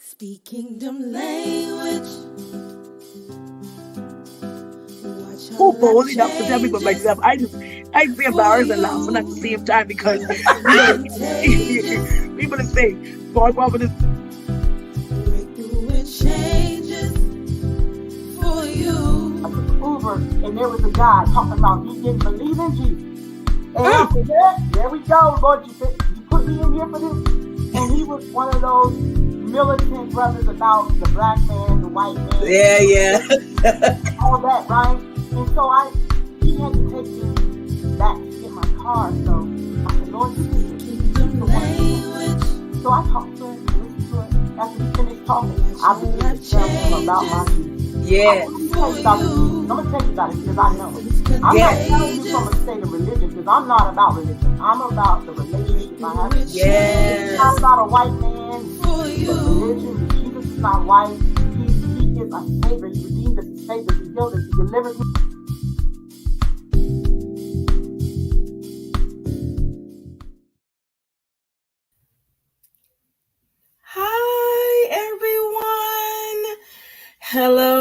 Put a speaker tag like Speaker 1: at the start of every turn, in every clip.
Speaker 1: Speak kingdom language.
Speaker 2: Who bold enough to tell me about myself? I be embarrassed and laughing at the same time because people say, "Boy, what would this?"
Speaker 1: Breakthrough and changes for you.
Speaker 3: I took Uber and there was a guy talking about he didn't believe in Jesus. And I said, yeah, there we go, Lord. You put me in here for this. And he was one of those militant brothers about the black man, the white man.
Speaker 2: Yeah.
Speaker 3: All that, right? And so he had to take me back to get my car. So I said, Lord, you can the one. So I talked to him, listened to him. After he finished talking, I began to tell him about my Jesus.
Speaker 2: Yeah.
Speaker 3: I'm going to tell you about it because I know. I'm not telling you from a state of religion because I'm not about religion. I'm about the relationship I have.
Speaker 2: Yes.
Speaker 3: It's not about a white man. The religion. Jesus is not white. He is a savior. He redeemed us. He saved us. He healed us. He delivered us.
Speaker 1: Hi, everyone. Hello.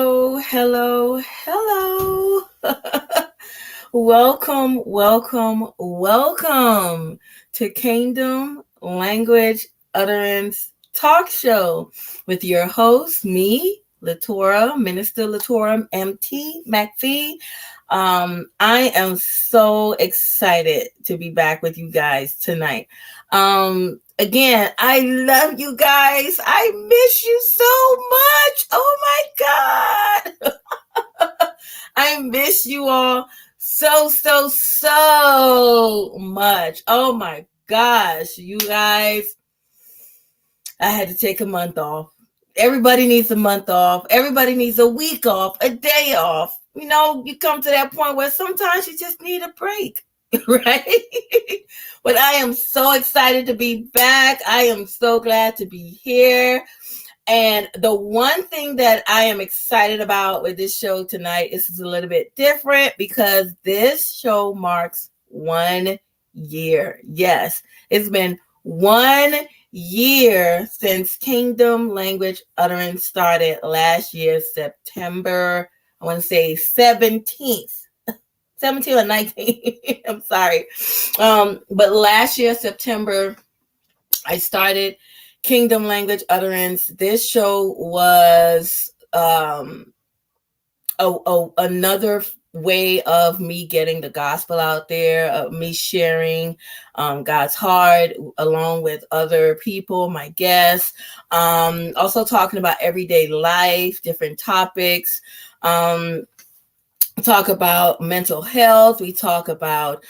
Speaker 1: Welcome to Kingdom Language Utterance Talk Show with your host, me, Minister Latora MT McPhee. I am so excited to be back with you guys tonight. Again, I love you guys. I miss you so much. Oh my God. I miss you all so much. Oh my gosh, you guys. I had to take a month off. Everybody needs a month off. Everybody needs a week off, a day off. You know, you come to that point where sometimes you just need a break, right? But I am so excited to be back. I am so glad to be here. And the one thing that I am excited about with this show tonight is a little bit different because this show marks 1 year. Yes, it's been 1 year since Kingdom Language Utterance started last year, September, I want to say 17th. 17 or 19. I'm sorry. But last year, September, I started Kingdom Language Utterance. This show was another way of me getting the gospel out there, of me sharing God's heart along with other people, my guests, also talking about everyday life, different topics. Talk about mental health. We talk about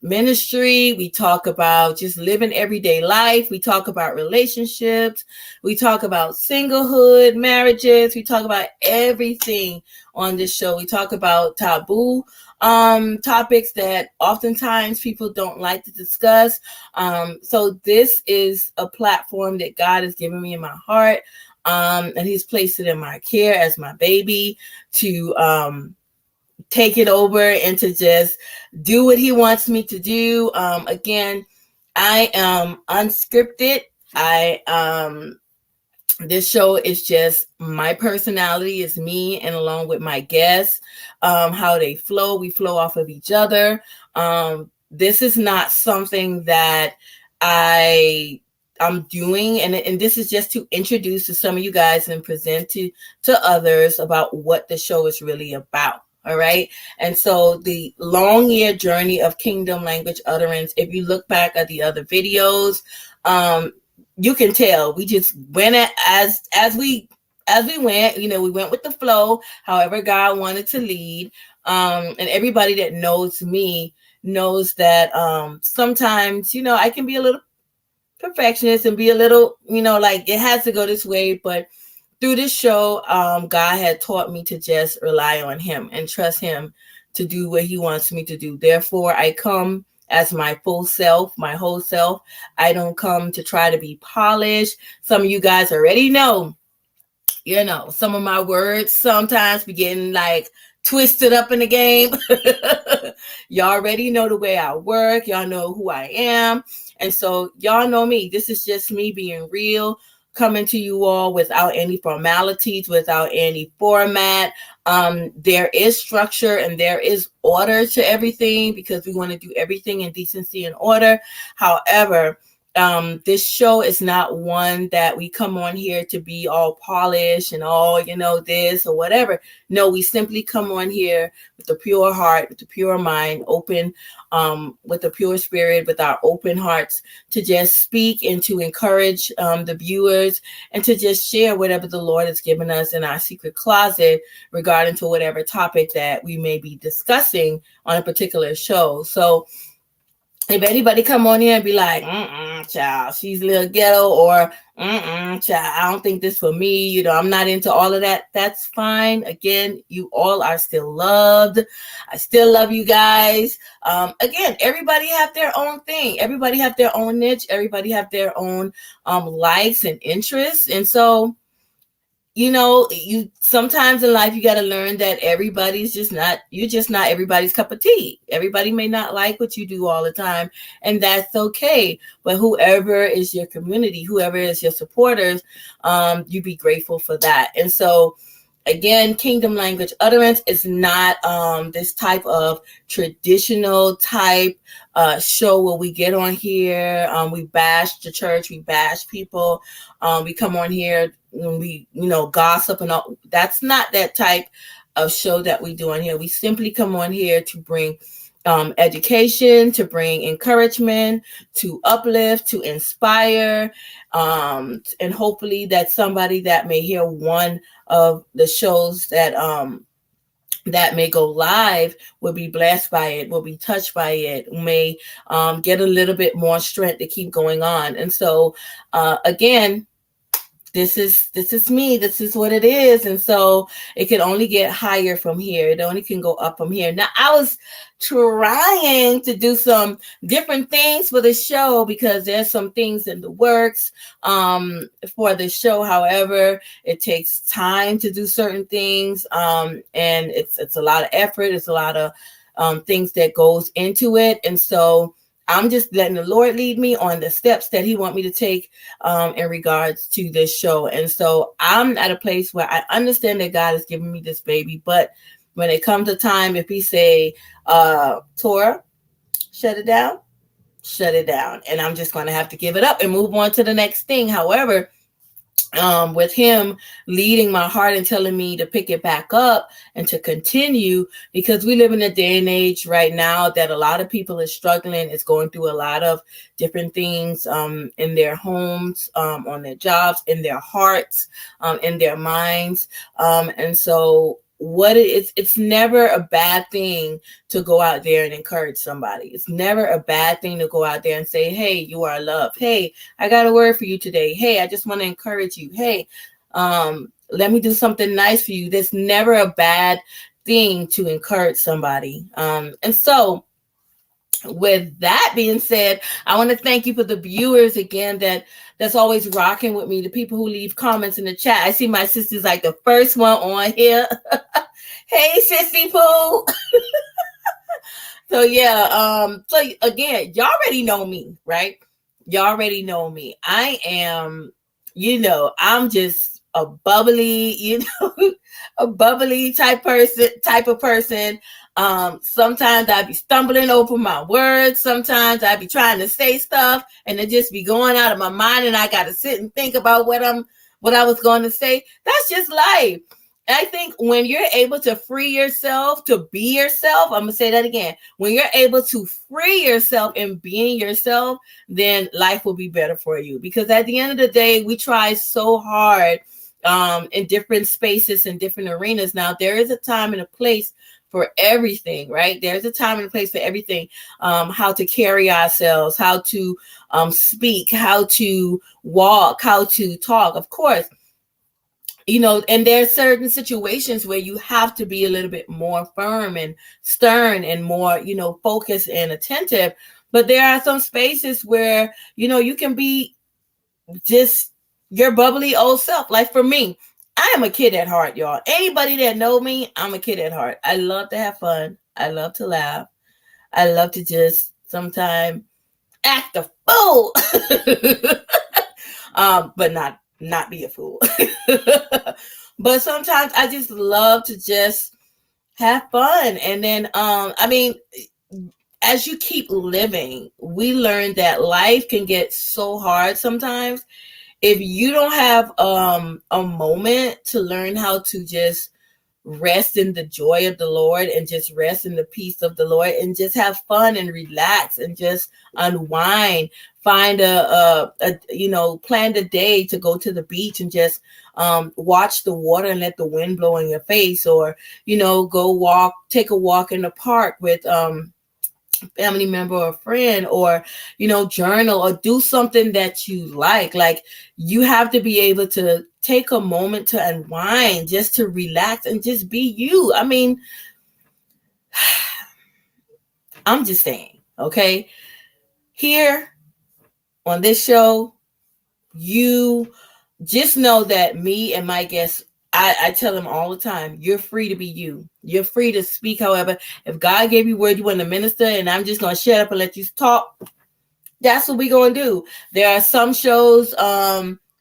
Speaker 1: ministry. We talk about just living everyday life. We talk about relationships. We talk about singlehood, marriages. We talk about everything on this show. We talk about taboo topics that oftentimes people don't like to discuss. So this is a platform that God has given me in my heart. And he's placed it in my care as my baby to take it over and to just do what he wants me to do. Again, I am unscripted. This show is just my personality, is me, and along with my guests, how they flow. We flow off of each other. This is not something that I'm doing, and this is just to introduce to some of you guys and present to others about what the show is really about. All right. And so the long year journey of Kingdom Language Utterance, if you look back at the other videos, you can tell we just went as we went, you know, we went with the flow, however God wanted to lead. And everybody that knows me knows that sometimes, you know, I can be a little perfectionist and be a little, you know, like it has to go this way. But through this show, God had taught me to just rely on him and trust him to do what he wants me to do. Therefore, I come as my full self, my whole self. I don't come to try to be polished. Some of you guys already know, you know, some of my words sometimes be getting like twisted up in the game. Y'all already know the way I work. Y'all know who I am. And so y'all know me. This is just me being real, coming to you all without any formalities, without any format. There is structure and there is order to everything because we want to do everything in decency and order. However, this show is not one that we come on here to be all polished and all, this or whatever. No, we simply come on here with a pure heart, with a pure mind, open, with a pure spirit, with our open hearts to just speak and to encourage the viewers and to just share whatever the Lord has given us in our secret closet regarding to whatever topic that we may be discussing on a particular show. So if anybody come on here and be like, child, she's a little ghetto, or child, I don't think this for me, I'm not into all of that, that's fine. Again, you all are still loved. I still love you guys. Again, everybody have their own thing. Everybody have their own niche. Everybody have their own likes and interests. And so, you sometimes in life you got to learn that you're just not everybody's cup of tea. Everybody may not like what you do all the time, and that's okay. But whoever is your community, whoever is your supporters, you be grateful for that. And so, again, Kingdom Language Utterance is not this type of traditional type show where we get on here, we bash the church, we bash people, we come on here and we, gossip and all. That's not that type of show that we do on here. We simply come on here to bring education, to bring encouragement, to uplift, to inspire, and hopefully that somebody that may hear one of the shows that may go live will be blessed by it, will be touched by it, may get a little bit more strength to keep going on. And so again, this is me. This is what it is. And so it can only get higher from here. It only can go up from here. Now, I was trying to do some different things for the show because there's some things in the works for the show. However, it takes time to do certain things. And it's a lot of effort. It's a lot of things that goes into it. And so I'm just letting the Lord lead me on the steps that he want me to take in regards to this show. And so I'm at a place where I understand that God has given me this baby, but when it comes to time, if he say, Torah, shut it down. And I'm just going to have to give it up and move on to the next thing. However, with him leading my heart and telling me to pick it back up and to continue, because we live in a day and age right now that a lot of people are struggling. It's going through a lot of different things in their homes, on their jobs, in their hearts, in their minds. And so it's never a bad thing to go out there and encourage somebody. It's never a bad thing to go out there and say, hey, you are loved. Hey, I got a word for you today. Hey, I just want to encourage you. Hey, let me do something nice for you. There's never a bad thing to encourage somebody. And so with that being said, I want to thank you for the viewers again that's always rocking with me, the people who leave comments in the chat. I see my sister's like the first one on here. Hey, Sissy Pooh. So yeah, so again, y'all already know me, right? Y'all already know me. I am, I'm just a bubbly, a bubbly type of person. Sometimes I be stumbling over my words. Sometimes I be trying to say stuff and it just be going out of my mind and I got to sit and think about what I was going to say. That's just life. I think when you're able to free yourself to be yourself, I'm going to say that again. When you're able to free yourself in being yourself, then life will be better for you. Because at the end of the day, we try so hard in different spaces and different arenas. Now, there is a time and a place for everything, right? There's a time and a place for everything. How to carry ourselves, how to speak, how to walk, how to talk, of course. And there are certain situations where you have to be a little bit more firm and stern and more, focused and attentive. But there are some spaces where, you can be just your bubbly old self. Like for me, I am a kid at heart, y'all. Anybody that know me, I'm a kid at heart. I love to have fun. I love to laugh. I love to just sometimes act a fool. But not not be a fool. But sometimes I just love to just have fun. And then, I mean, as you keep living, we learn that life can get so hard sometimes. If you don't have a moment to learn how to just rest in the joy of the Lord and just rest in the peace of the Lord and just have fun and relax and just unwind, find plan a day to go to the beach and just watch the water and let the wind blow in your face, or take a walk in the park with family member or friend, or journal or do something that you like. You have to be able to take a moment to unwind, just to relax and just be you. I mean, I'm just saying, okay, here on this show, you just know that me and my guests, I tell them all the time, you're free to be you. You're free to speak. However, if God gave you word, you want to minister, and I'm just going to shut up and let you talk, that's what we're going to do. There are some shows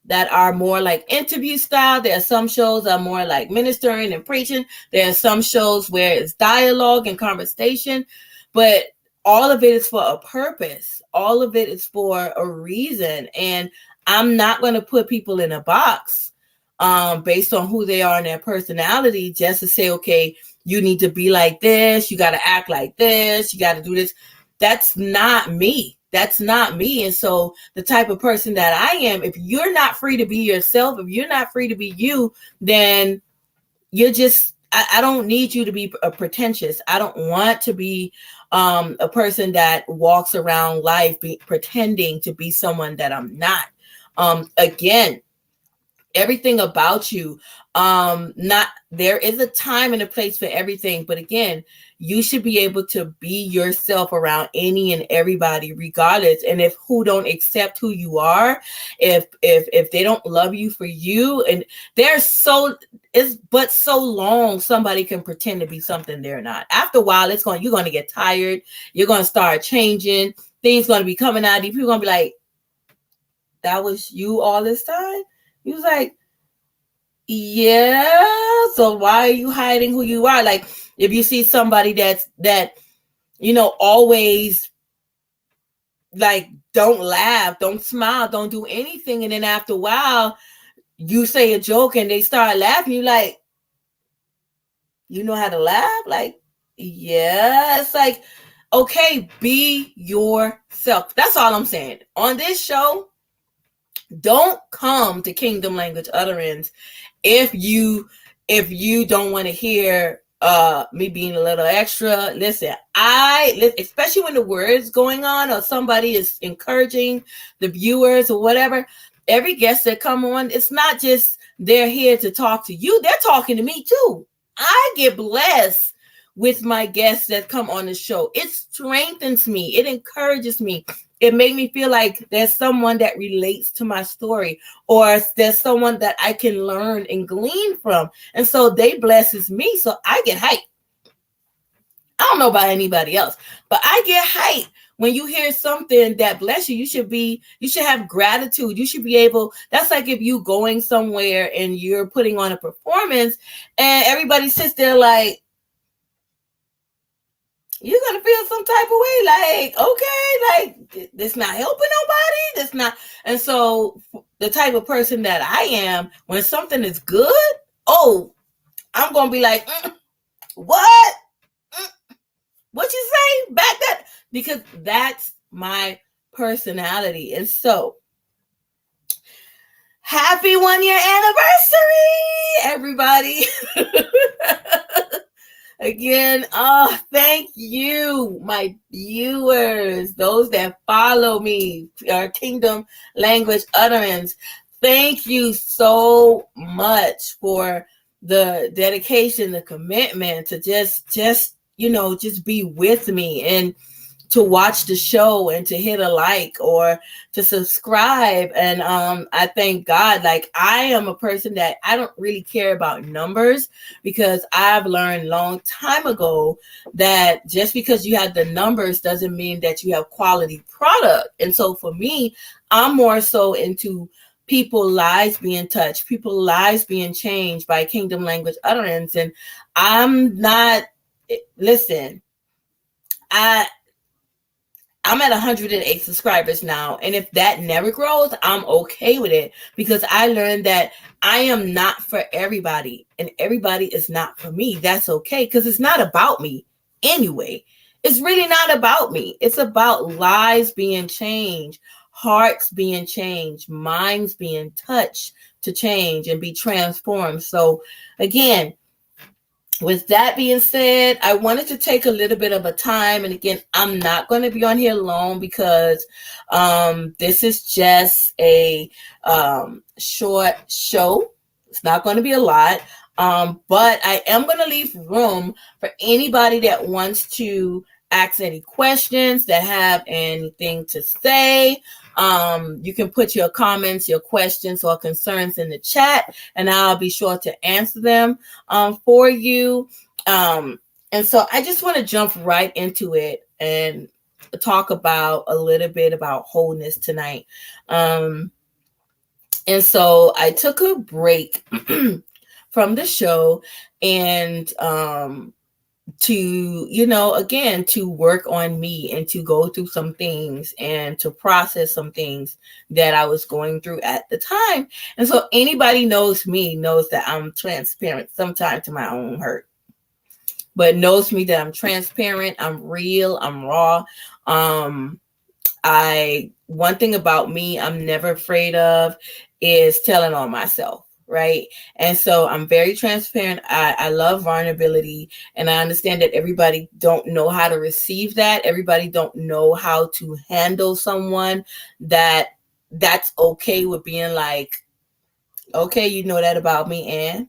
Speaker 1: that are more like interview style. There are some shows that are more like ministering and preaching. There are some shows where it's dialogue and conversation, but all of it is for a purpose. All of it is for a reason. And I'm not going to put people in a box based on who they are and their personality, just to say, okay, you need to be like this, you got to act like this, you got to do this. That's not me. That's not me. And so the type of person that I am, if you're not free to be yourself, if you're not free to be you, then you're just, I don't need you to be pretentious. I don't want to be a person that walks around life pretending to be someone that I'm not. Again, everything about you, there is a time and a place for everything, but again, you should be able to be yourself around any and everybody, regardless. And if who don't accept who you are, if they don't love you for you, and it's but so long somebody can pretend to be something they're not. After a while, you're going to get tired. You're going to start changing. Things going to be coming out of you. People going to be like, that was you all this time? He was like, yeah, so why are you hiding who you are? Like, if you see somebody that always like don't laugh, don't smile, don't do anything, and then after a while you say a joke and they start laughing, you like, you know how to laugh? Like, yeah, it's like, okay, be yourself. That's all I'm saying. On this show, don't come to Kingdom Language Utterance if you don't want to hear me being a little extra. Listen, especially when the word's going on or somebody is encouraging the viewers or whatever, every guest that come on, it's not just they're here to talk to you, they're talking to me too. I get blessed with my guests that come on the show. It strengthens me. It encourages me. It made me feel like there's someone that relates to my story, or there's someone that I can learn and glean from. And so they blesses me. So I get hyped. I don't know about anybody else, but I get hyped when you hear something that bless you. You should have gratitude. You should be able, that's like if you going somewhere and you're putting on a performance and everybody sits there like, you're going to feel some type of way, like, okay, like, this not helping nobody, this not. And so the type of person that I am, when something is good, I'm going to be like, what? What you say? Back that, because that's my personality. And so, happy 1 year anniversary, everybody. Again, thank you, my viewers, those that follow me, our Kingdom Language Utterance. Thank you so much for the dedication, the commitment to just be with me and to watch the show and to hit a like or to subscribe. And I thank God, like, I am a person that I don't really care about numbers, because I've learned long time ago that just because you have the numbers doesn't mean that you have quality product. And so for me, I'm more so into people lives being touched, people lives being changed by Kingdom Language Utterance. And I'm not, listen, I'm at 108 subscribers now. And if that never grows, I'm okay with it, because I learned that I am not for everybody and everybody is not for me. That's okay, because it's not about me anyway. It's really not about me. It's about lives being changed, hearts being changed, minds being touched to change and be transformed. So again, with that being said, I wanted to take a little bit of a time. And again, I'm not going to be on here long, because this is just a short show. It's not going to be a lot. But I am going to leave room for anybody that wants to ask any questions, that have anything to say. You can put your comments, your questions, or concerns in the chat, and I'll be sure to answer them for you. And so I just want to jump right into it and talk about a little bit about wholeness tonight. And so I took a break from the show and to, again, to work on me and to go through some things and to process some things that I was going through at the time. And so anybody knows me knows that I'm transparent, sometimes to my own hurt, but knows me that I'm transparent, I'm real, I'm raw. One thing about me I'm never afraid of is telling on myself. Right. And so I'm very transparent. I love vulnerability, and I understand that everybody don't know how to receive that. Everybody don't know how to handle someone that's okay with being like, okay, you know that about me.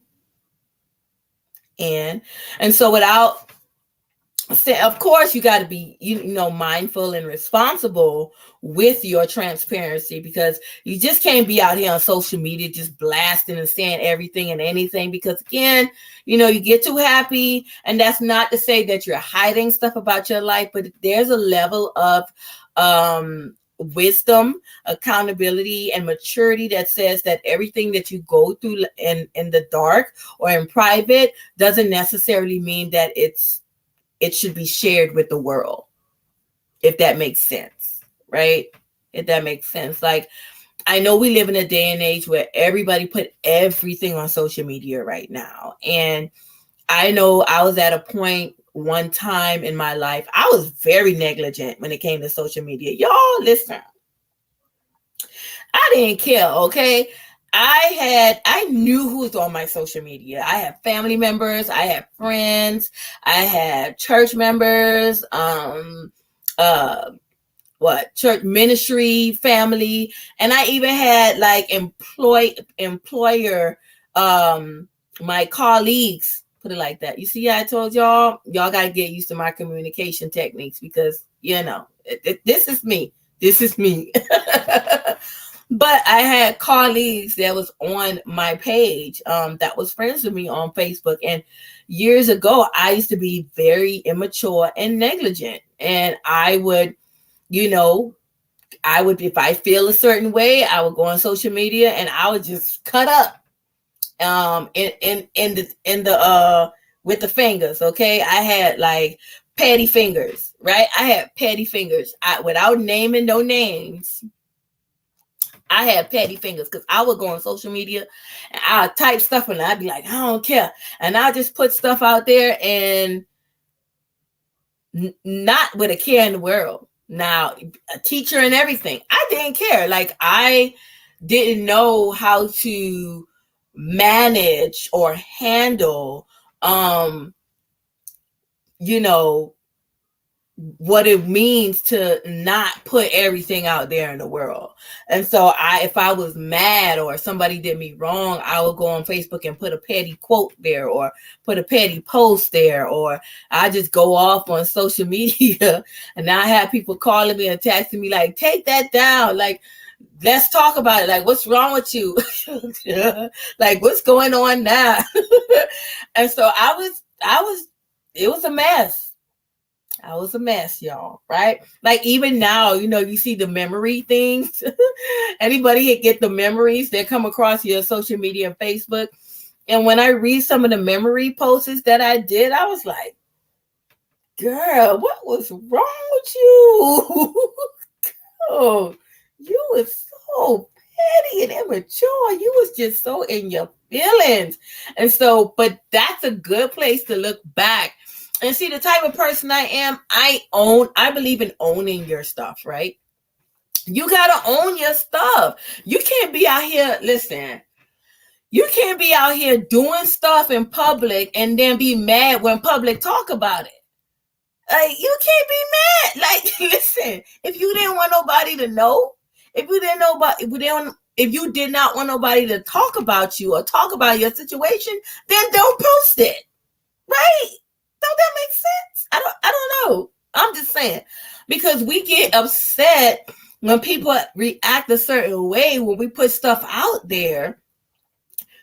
Speaker 1: And so without, of course, you got to be, mindful and responsible with your transparency, because you just can't be out here on social media just blasting and saying everything and anything, because again, you get too happy. And that's not to say that you're hiding stuff about your life, but there's a level of wisdom, accountability, and maturity that says that everything that you go through in the dark or in private doesn't necessarily mean that it should be shared with the world, if that makes sense, right? If that makes sense. Like, I know we live in a day and age where everybody put everything on social media right now. And I know I was at a point one time in my life, I was very negligent when it came to social media. Y'all, listen, I didn't care, okay? I knew who was on my social media. I had family members, I had friends, I had church members, church ministry, family, and I even had like employer, my colleagues, put it like that. You see, I told y'all gotta get used to my communication techniques, because this is me. But I had colleagues that was on my page that was friends with me on Facebook. And years ago, I used to be very immature and negligent. And I would, if I feel a certain way, I would go on social media and I would just cut up with the fingers. Okay. I had like petty fingers, right? I had petty fingers. Without naming no names, I had petty fingers, because I would go on social media and I would type stuff and I'd be like, I don't care. And I just put stuff out there and not with a care in the world. Now, a teacher and everything, I didn't care. Like, I didn't know how to manage or handle, what it means to not put everything out there in the world. And so if I was mad or somebody did me wrong, I would go on Facebook and put a petty quote there or put a petty post there, or I just go off on social media. And now I have people calling me and texting me like, take that down. Like, let's talk about it. Like, what's wrong with you? Like, what's going on now? And so it was a mess. I was a mess, y'all, right? Like even now, you see the memory things. Anybody get the memories that come across your social media and Facebook? And when I read some of the memory posts that I did, I was like, girl, what was wrong with you? Oh, you was so petty and immature. You was just so in your feelings. And so, but that's a good place to look back and see the type of person I am. I believe in owning your stuff, right? You got to own your stuff. You can't be out here, listen, you can't be out here doing stuff in public and then be mad when public talk about it. Like, you can't be mad. Like, listen, if you didn't want nobody to know, if you did not want nobody to talk about you or talk about your situation, then don't post it. Right? Don't that make sense? I don't know. I'm just saying, because we get upset when people react a certain way when we put stuff out there.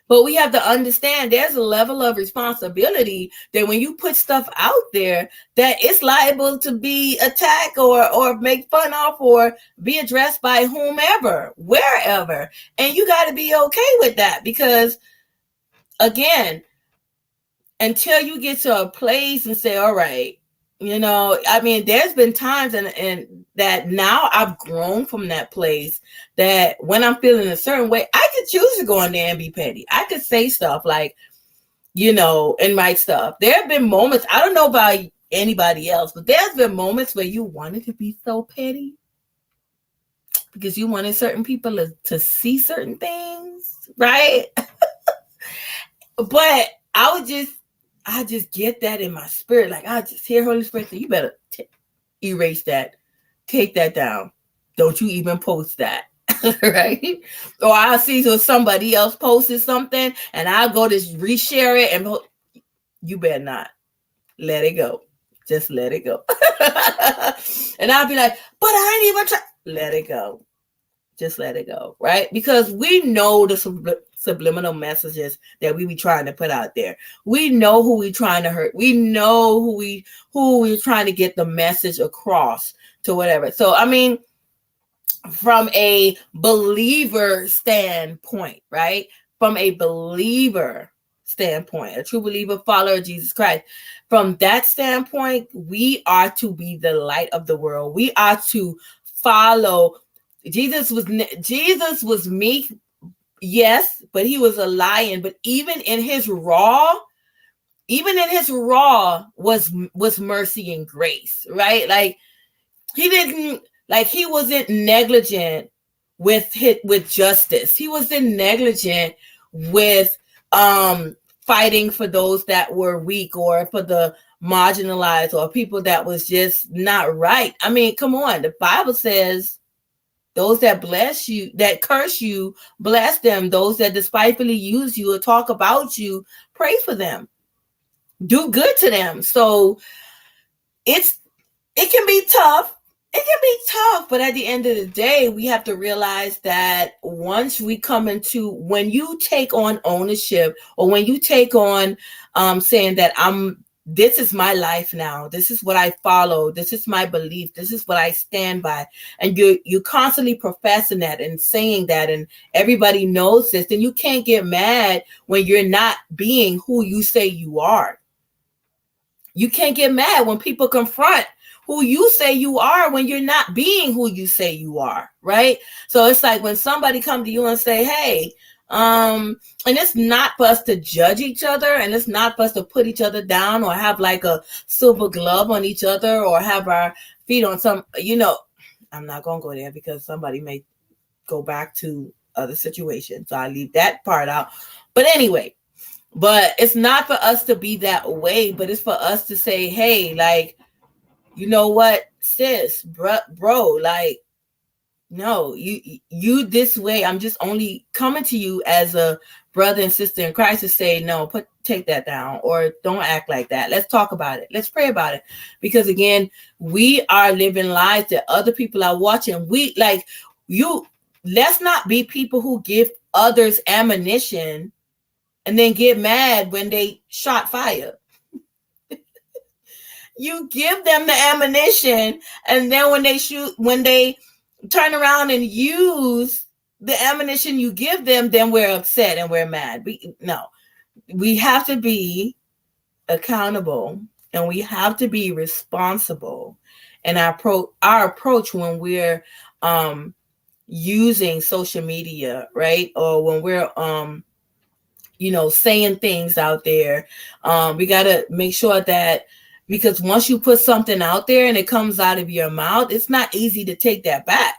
Speaker 1: But we have to understand there's a level of responsibility that when you put stuff out there, that it's liable to be attacked or make fun of or be addressed by whomever, wherever. And you got to be okay with that, because again, until you get to a place and say, all right, there's been times and that now I've grown from that place that when I'm feeling a certain way, I could choose to go in there and be petty. I could say stuff like, and write stuff. There have been moments, I don't know about anybody else, but there's been moments where you wanted to be so petty because you wanted certain people to see certain things, right? But I just get that in my spirit. Like, I just hear Holy Spirit say, you better erase that. Take that down. Don't you even post that. Right? Or I'll see somebody else posted something and I'll go to reshare it and you better not. Let it go. Just let it go. And I'll be like, but I ain't even try. Let it go. Just let it go, right? Because we know the subliminal messages that we be trying to put out there. We know who we trying to hurt. We know who we're trying to get the message across to whatever. So, from a believer standpoint, right? From a believer standpoint, a true believer, follower of Jesus Christ. From that standpoint, we are to be the light of the world. We are to follow. Jesus was meek, yes, but he was a lion. But even in his raw was mercy and grace, right? Like he wasn't negligent with justice. He wasn't negligent with fighting for those that were weak or for the marginalized or people that was just not right. Come on, the Bible says, those that bless you, that curse you, bless them. Those that despitefully use you or talk about you, pray for them. Do good to them. So it can be tough. It can be tough, but at the end of the day, we have to realize that once we come when you take on ownership, or when you take on saying that this is my life now. This is what I follow. This is my belief. This is what I stand by. And you constantly professing that and saying that, and everybody knows this. Then you can't get mad when you're not being who you say you are. You can't get mad when people confront who you say you are when you're not being who you say you are, right? So it's like when somebody come to you and say, hey, and it's not for us to judge each other, and it's not for us to put each other down or have like a silver glove on each other or have our feet on some, I'm not going to go there because somebody may go back to other situations. So I leave that part out. But anyway, but it's not for us to be that way, but it's for us to say, hey, like, you know what, sis, bro, like, no, you this way. I'm just only coming to you as a brother and sister in Christ to say, no, take that down, or don't act like that. Let's talk about it. Let's pray about it. Because again, we are living lives that other people are watching. Let's not be people who give others ammunition and then get mad when they shot fire. You give them the ammunition, and then when they turn around and use the ammunition you give them, then we're upset and we're mad. We have to be accountable, and we have to be responsible in our approach when we're using social media, right? Or when we're saying things out there. We got to make sure that, because once you put something out there and it comes out of your mouth, it's not easy to take that back.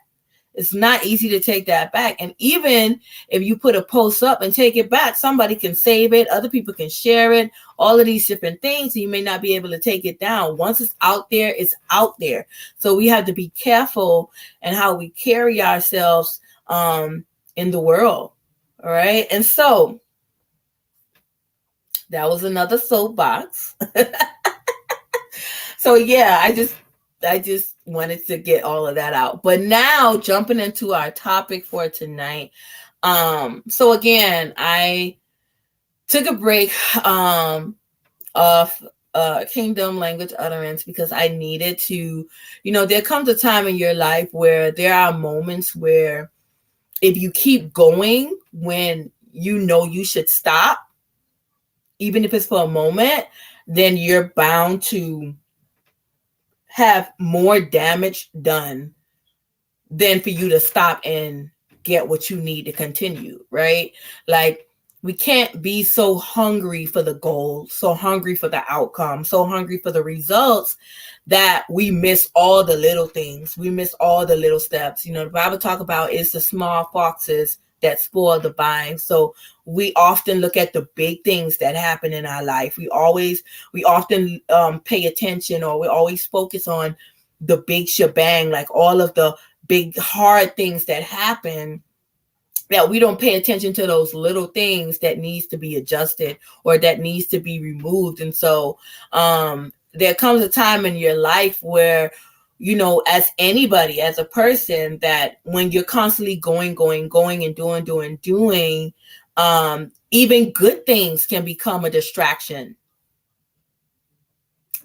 Speaker 1: It's not easy to take that back. And even if you put a post up and take it back, somebody can save it. Other people can share it. All of these different things. You may not be able to take it down. Once it's out there, it's out there. So we have to be careful in how we carry ourselves in the world. All right. And so that was another soapbox. So yeah, I just wanted to get all of that out. But now jumping into our topic for tonight. So again, I took a break of Kingdom Language Utterance because I needed to, there comes a time in your life where there are moments where if you keep going when you should stop, even if it's for a moment, then you're bound to have more damage done than for you to stop and get what you need to continue, right? Like, we can't be so hungry for the goal, so hungry for the outcome, so hungry for the results that we miss all the little things. We miss all the little steps. The Bible talk about it's the small foxes that spoil the vine. So we often look at the big things that happen in our life. We often pay attention, or we always focus on the big shebang, like all of the big hard things that happen, that we don't pay attention to those little things that needs to be adjusted or that needs to be removed. And so there comes a time in your life where, as anybody, as a person, that when you're constantly going and doing, even good things can become a distraction.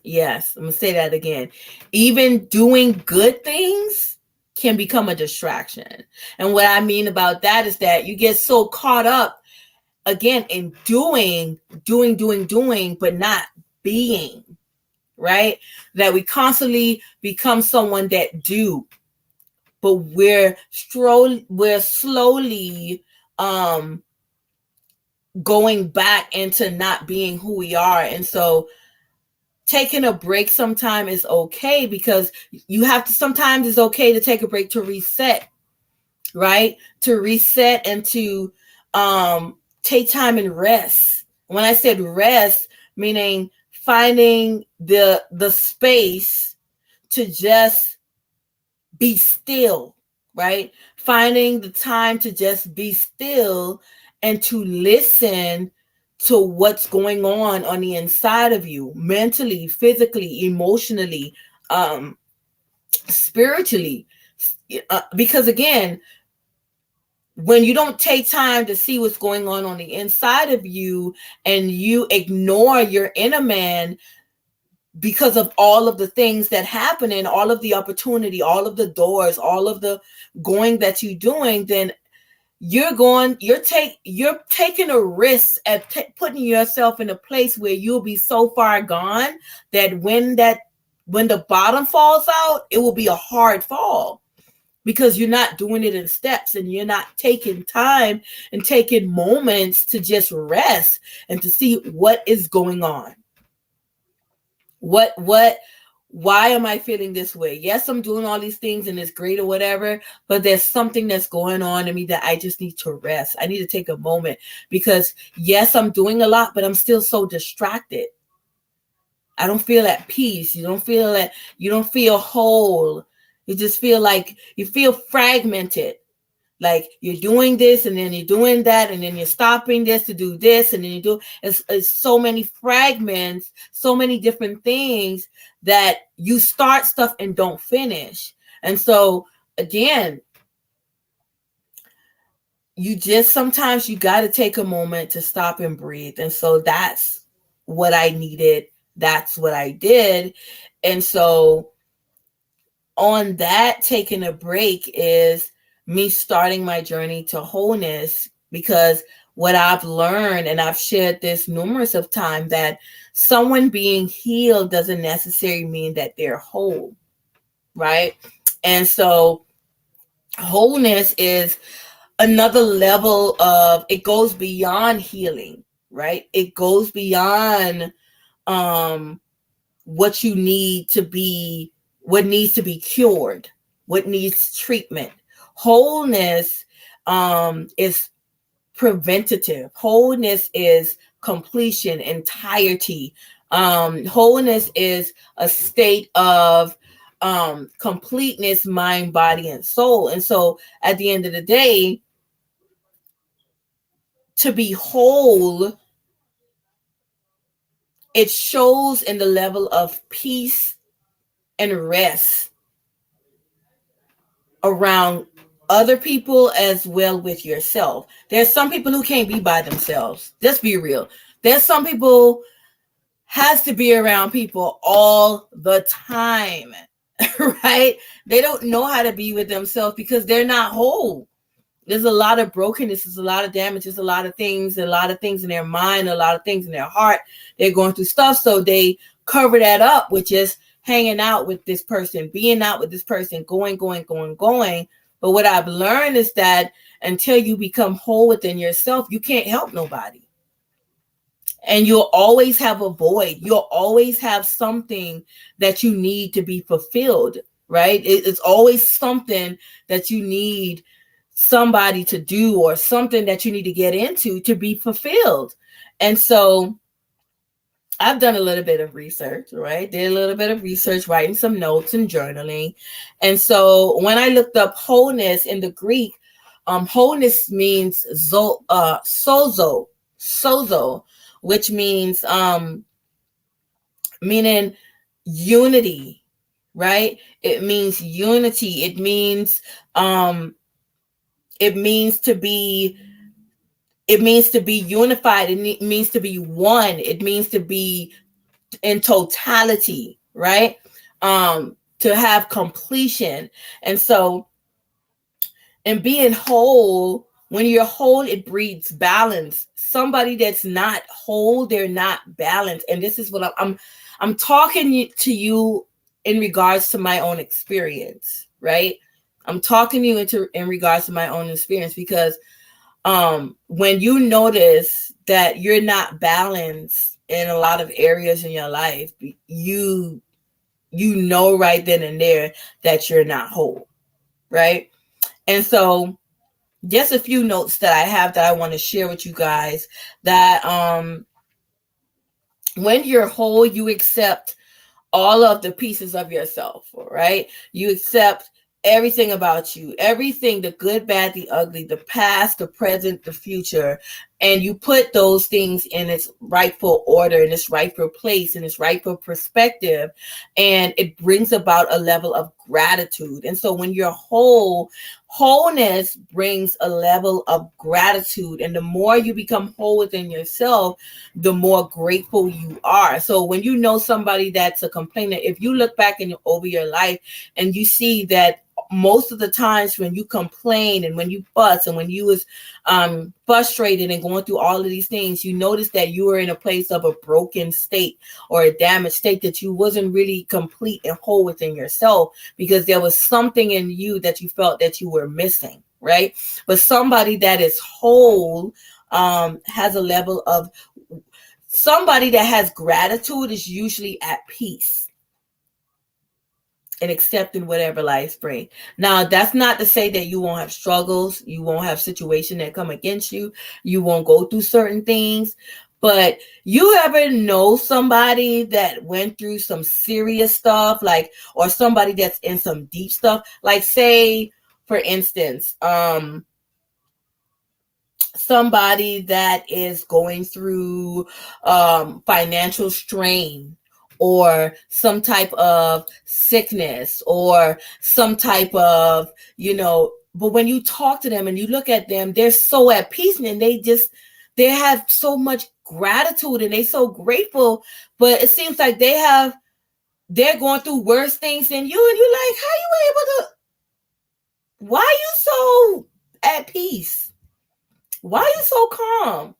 Speaker 1: Yes, I'm going to say that again. Even doing good things can become a distraction. And what I mean about that is that you get so caught up, again, in doing, but not being, right? That we constantly become someone that do, but we're slowly going back into not being who we are. And so taking a break sometime is okay, because sometimes it's okay to take a break to reset, right? To reset and to take time and rest. When I said rest, meaning finding the space to just be still, right? Finding the time to just be still and to listen to what's going on the inside of you, mentally, physically, emotionally, spiritually. Because again, when you don't take time to see what's going on the inside of you, and you ignore your inner man because of all of the things that happen and all of the opportunity, all of the doors, all of the going that you're doing, then you're taking a risk at putting yourself in a place where you'll be so far gone that when the bottom falls out, it will be a hard fall, because you're not doing it in steps, and you're not taking time and taking moments to just rest and to see what is going on. Why am I feeling this way? Yes, I'm doing all these things and it's great or whatever, but there's something that's going on in me that I just need to rest. I need to take a moment, because yes, I'm doing a lot, but I'm still so distracted. I don't feel at peace. You don't feel whole. You just feel like you feel fragmented. Like you're doing this and then you're doing that, and then you're stopping this to do this, and then it's so many fragments, so many different things that you start stuff and don't finish. And so again, sometimes you got to take a moment to stop and breathe. And so that's what I needed that's what I did. And so on that, taking a break is me starting my journey to wholeness, because what I've learned, and I've shared this numerous of times, that someone being healed doesn't necessarily mean that they're whole, right? And so wholeness is another level of, it goes beyond healing, right? It goes beyond what you need to be, what needs to be cured, what needs treatment. Wholeness is preventative. Wholeness is completion, entirety. Wholeness is a state of completeness, mind, body, and soul. And so at the end of the day, to be whole, it shows in the level of peace and rest around other people as well with yourself. There's some people who can't be by themselves. Let's be real. There's some people has to be around people all the time, right? They don't know how to be with themselves because they're not whole. There's a lot of brokenness, there's a lot of damage, there's a lot of things in their mind, a lot of things in their heart. They're going through stuff, so they cover that up with just hanging out with this person, being out with this person, going. But what I've learned is that until you become whole within yourself, you can't help nobody. And you'll always have a void. You'll always have something that you need to be fulfilled, right? It's always something that you need somebody to do, or something that you need to get into to be fulfilled. And so I've done a little bit of research, right? Did a little bit of research, writing some notes and journaling. And so when I looked up wholeness in the Greek, wholeness means sozo, which means meaning unity, right? It means unity. It means to be unified. It means to be one. It means to be in totality, right? To have completion. And so in being whole, when you're whole, it breeds balance. Somebody that's not whole, they're not balanced. And this is what I'm talking to you in regards to my own experience, right? I'm talking to you in regards to my own experience, because when you notice that you're not balanced in a lot of areas in your life, you know right then and there that you're not whole, right? And so just a few notes that I have that I want to share with you guys, that when you're whole, you accept all of the pieces of yourself, right? You accept everything about you, everything, the good, bad, the ugly, the past, the present, the future, and you put those things in its rightful order, in its rightful place, in its rightful perspective, and it brings about a level of gratitude. And so when you're whole, wholeness brings a level of gratitude, and the more you become whole within yourself, the more grateful you are. So when you know somebody that's a complainer, if you look back over your life and you see that most of the times when you complain and when you fuss and when you was frustrated and going through all of these things, you notice that you were in a place of a broken state or a damaged state, that you wasn't really complete and whole within yourself, because there was something in you that you felt that you were missing, right? But somebody that is whole has a level of, somebody that has gratitude is usually at peace and accepting whatever life brings. Now, that's not to say that you won't have struggles, you won't have situations that come against you, you won't go through certain things. But you ever know somebody that went through some serious stuff, like, or somebody that's in some deep stuff? Like, say, for instance, somebody that is going through financial strain, or some type of sickness, or some type of, but when you talk to them and you look at them, they're so at peace, and they have so much gratitude and they so grateful, but it seems like they're going through worse things than you, and you're like, how you able to? Why are you so at peace? Why are you so calm?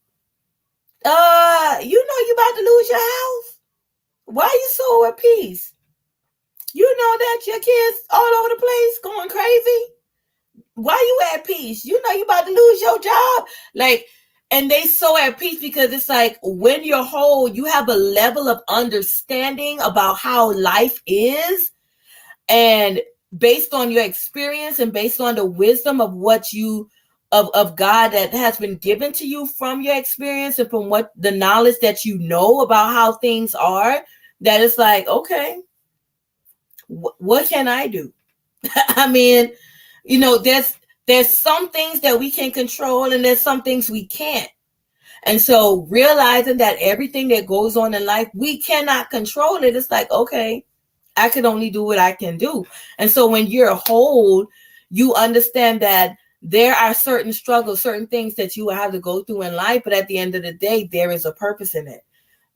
Speaker 1: You know you about to lose your house. Why are you so at peace? You know that your kids all over the place going crazy. Why you at peace? You know you about to lose your job. Like, and they so at peace because it's like when you're whole, you have a level of understanding about how life is, and based on your experience and based on the wisdom of what you of God that has been given to you from your experience and from what the knowledge that you know about how things are, that it's like, okay, what can I do? I mean, you know, there's some things that we can control and there's some things we can't. And so realizing that everything that goes on in life, we cannot control it. It's like, okay, I can only do what I can do. And so when you're whole, you understand that there are certain struggles, certain things that you will have to go through in life. But at the end of the day, there is a purpose in it.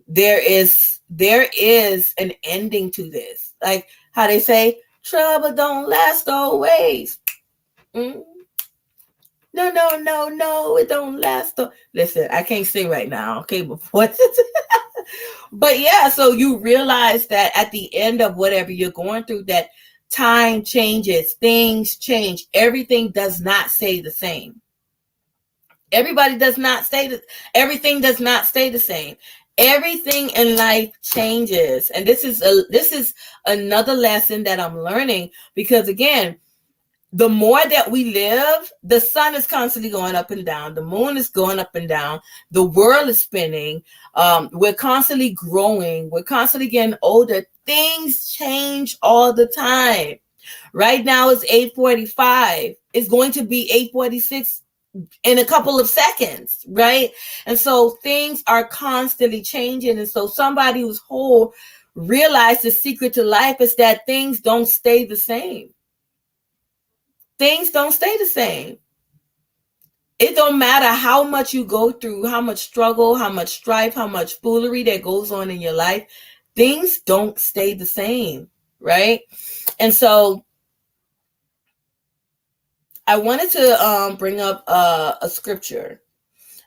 Speaker 1: There is an ending to this. Like how they say, trouble don't last always. No, it don't last. Listen, I can't sing right now. Okay, before but yeah, so you realize that at the end of whatever you're going through, that time changes, things change. Everything does not stay the same. Everything does not stay the same. Everything in life changes. And this is another lesson that I'm learning, because again, the more that we live, the sun is constantly going up and down. The moon is going up and down. The world is spinning. We're constantly growing. We're constantly getting older. Things change all the time. Right now it's 8:45. It's going to be 8:46 in a couple of seconds, right? And so things are constantly changing. And so somebody who's whole realize the secret to life is that things don't stay the same. Things don't stay the same. It don't matter how much you go through, how much struggle, how much strife, how much foolery that goes on in your life. Things don't stay the same, right? And so I wanted to bring up a scripture,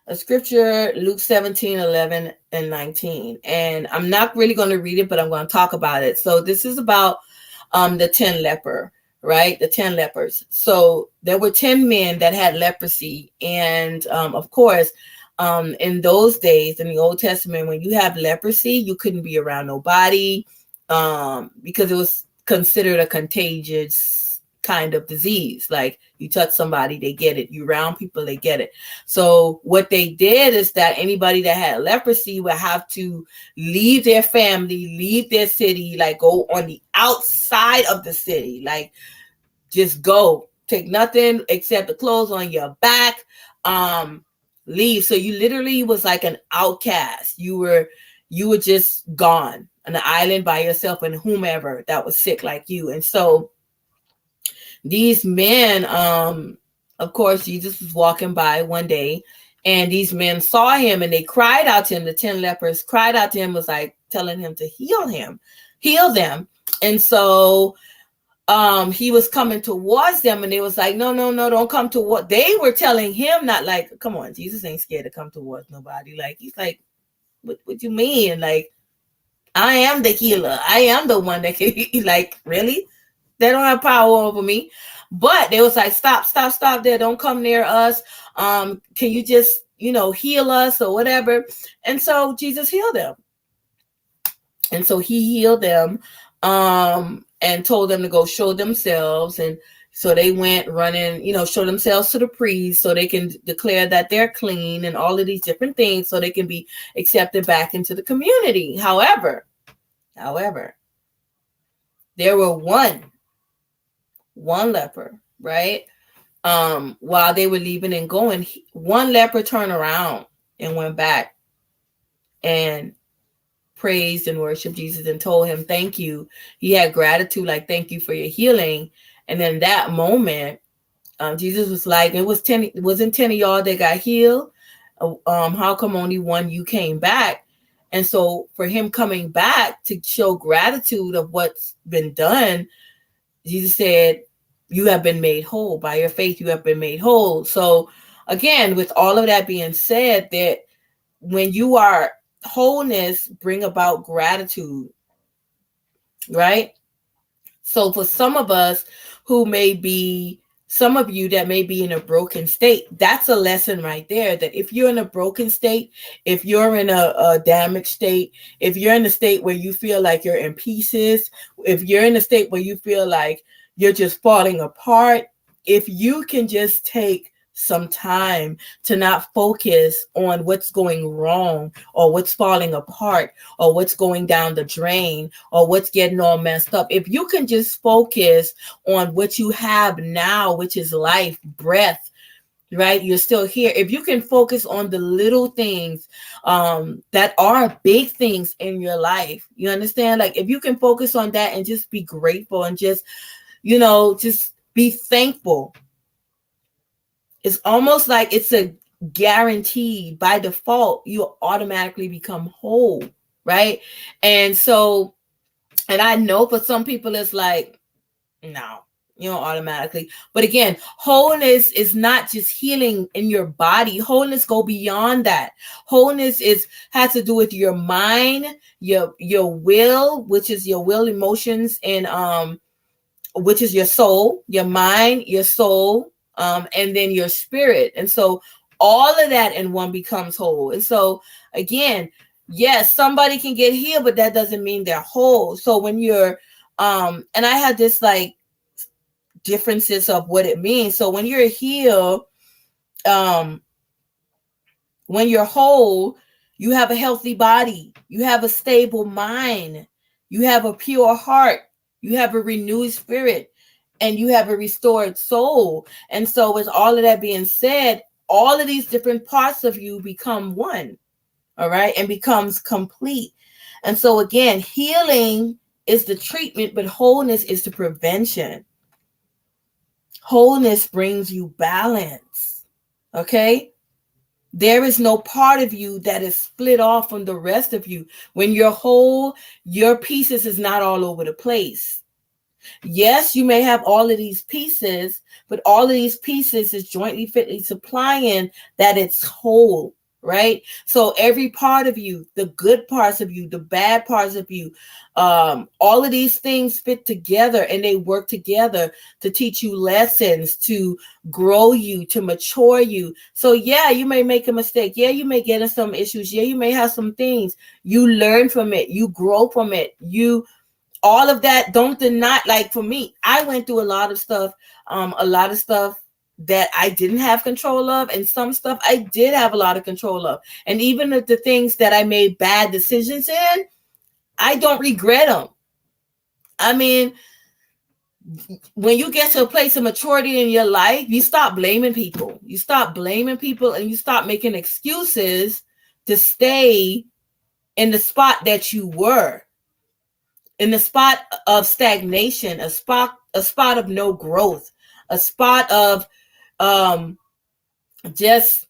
Speaker 1: Luke 17:11 and 19. And I'm not really going to read it, but I'm going to talk about it. So this is about the 10 leper. Right? The 10 lepers. So there were 10 men that had leprosy. And of course, in those days, in the Old Testament, when you have leprosy, you couldn't be around nobody because it was considered a contagious kind of disease. Like you touch somebody, they get it. You around people, they get it. So what they did is that anybody that had leprosy would have to leave their family, leave their city, like go on the outside of the city, like just go, take nothing except the clothes on your back, leave. So you literally was like an outcast. You were just gone on an island by yourself and whomever that was sick like you. And so these men, of course, Jesus was walking by one day and these men saw him and they cried out to him. The 10 lepers cried out to him, was like telling him to heal them. And so he was coming towards them and they was like, no, don't come toward. They were telling him, not like, come on, Jesus ain't scared to come towards nobody. Like, he's like, what you mean? Like, I am the healer. I am the one that can, like, really? They don't have power over me. But they was like, stop there. Don't come near us. Can you just, heal us or whatever? And so Jesus healed them. And so he healed them and told them to go show themselves. And so they went running, show themselves to the priest so they can declare that they're clean and all of these different things so they can be accepted back into the community. However, there were one leper, right? While they were leaving and going, one leper turned around and went back and praised and worshiped Jesus and told him, thank you. He had gratitude, like, thank you for your healing. And in that moment, Jesus was like, wasn't 10 of y'all that got healed? How come only one you came back? And so for him coming back to show gratitude of what's been done, Jesus said, you have been made whole. By your faith, you have been made whole. So again, with all of that being said, that when you are wholeness, bring about gratitude, right? So for some of us who may be, some of you that may be in a broken state, that's a lesson right there, that if you're in a broken state, if you're in a damaged state, if you're in a state where you feel like you're in pieces, if you're in a state where you feel like you're just falling apart, if you can just take some time to not focus on what's going wrong or what's falling apart or what's going down the drain or what's getting all messed up. If you can just focus on what you have now, which is life, breath, right? You're still here. If you can focus on the little things that are big things in your life, you understand? Like if you can focus on that and just be grateful and just, just be thankful. It's almost like it's a guarantee by default, you automatically become whole, right? And so, and I know for some people it's like, no, you don't automatically. But again, wholeness is not just healing in your body. Wholeness go beyond that. Wholeness has to do with your mind, your will, which is your will, emotions, and which is your soul, your mind, your soul, and then your spirit. And so all of that in one becomes whole. And so again, yes, somebody can get healed, but that doesn't mean they're whole. So when you're, and I had this like differences of what it means. So when you're healed, when you're whole, you have a healthy body, you have a stable mind, you have a pure heart, you have a renewed spirit, and you have a restored soul. And so with all of that being said, all of these different parts of you become one, all right, and becomes complete. And so again, healing is the treatment, but wholeness is the prevention. Wholeness brings you balance, okay? There is no part of you that is split off from the rest of you. When you're whole, your pieces is not all over the place. Yes, you may have all of these pieces, but all of these pieces is jointly fitly supplying that it's whole, right? So every part of you, the good parts of you, the bad parts of you, all of these things fit together and they work together to teach you lessons, to grow you, to mature you. So yeah, you may make a mistake. Yeah, you may get in some issues. Yeah, you may have some things. You learn from it. You grow from it. All of that, don't deny. Like for me, I went through a lot of stuff that I didn't have control of, and some stuff I did have a lot of control of. And even if the things that I made bad decisions in, I don't regret them. I mean, when you get to a place of maturity in your life, you stop blaming people. You stop blaming people and you stop making excuses to stay in the spot that you were. In the spot of stagnation, a spot of no growth, a spot of just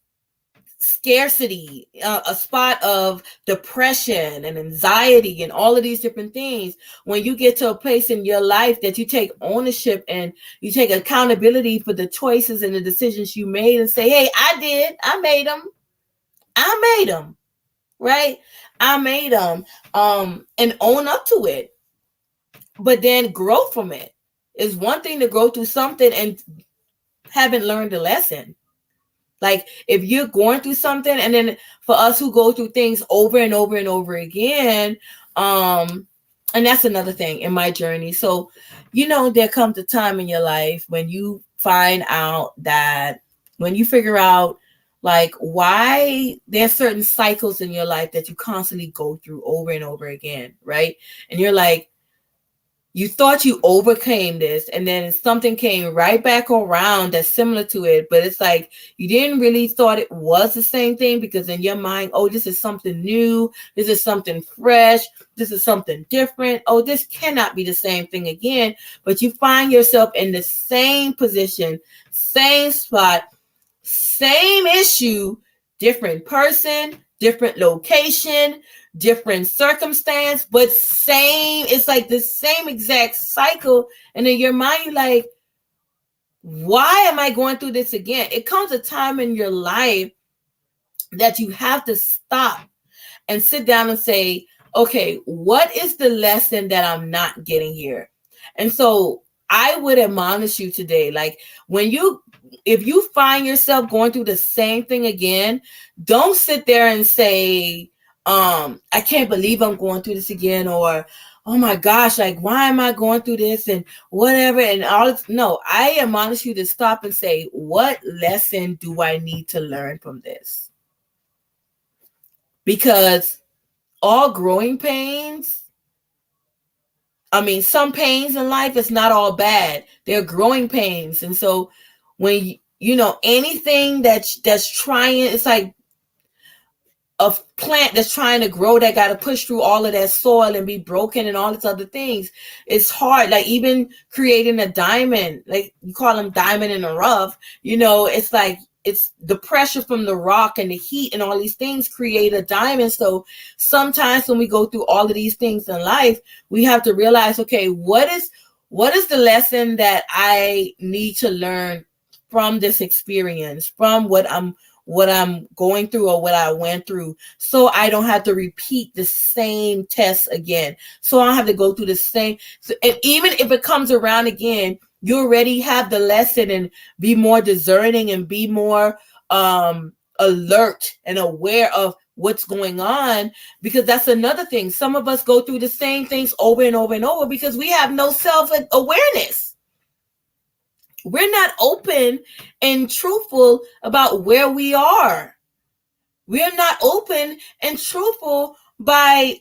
Speaker 1: scarcity, a spot of depression and anxiety and all of these different things. When you get to a place in your life that you take ownership and you take accountability for the choices and the decisions you made and say, hey, I made them, right? I made them, and own up to it. But then grow from it. Is one thing to go through something and haven't learned a lesson. Like if you're going through something, and then for us who go through things over and over and over again, and that's another thing in my journey. So, there comes a time in your life when you find out that, when you figure out like why there's certain cycles in your life that you constantly go through over and over again, right? And you're like, you thought you overcame this, and then something came right back around that's similar to it, but it's like you didn't really thought it was the same thing, because in your mind, oh, this is something new, this is something fresh, this is something different, oh, this cannot be the same thing again. But you find yourself in the same position, same spot, same issue, different person, different location, different circumstance, but same. It's like the same exact cycle. And in your mind, you're like, why am I going through this again? It comes a time in your life that you have to stop and sit down and say, okay, what is the lesson that I'm not getting here? And so I would admonish you today, like if you find yourself going through the same thing again, don't sit there and say, I can't believe I'm going through this again, or, oh my gosh, like, why am I going through this and whatever and all this. No, I admonish you to stop and say, what lesson do I need to learn from this? Because all growing pains, some pains in life is not all bad. They're growing pains. And so when anything that's trying, it's like a plant that's trying to grow that got to push through all of that soil and be broken and all these other things. It's hard. Like even creating a diamond, like you call them diamond in the rough, it's like it's the pressure from the rock and the heat and all these things create a diamond. So sometimes when we go through all of these things in life, we have to realize, okay, what is the lesson that I need to learn from this experience, from what I'm going through or what I went through, so I don't have to repeat the same test again. So I don't have to go through the same. And even if it comes around again, you already have the lesson and be more discerning and be more alert and aware of what's going on, because that's another thing. Some of us go through the same things over and over and over because we have no self-awareness. We're not open and truthful about where we are. We're not open and truthful by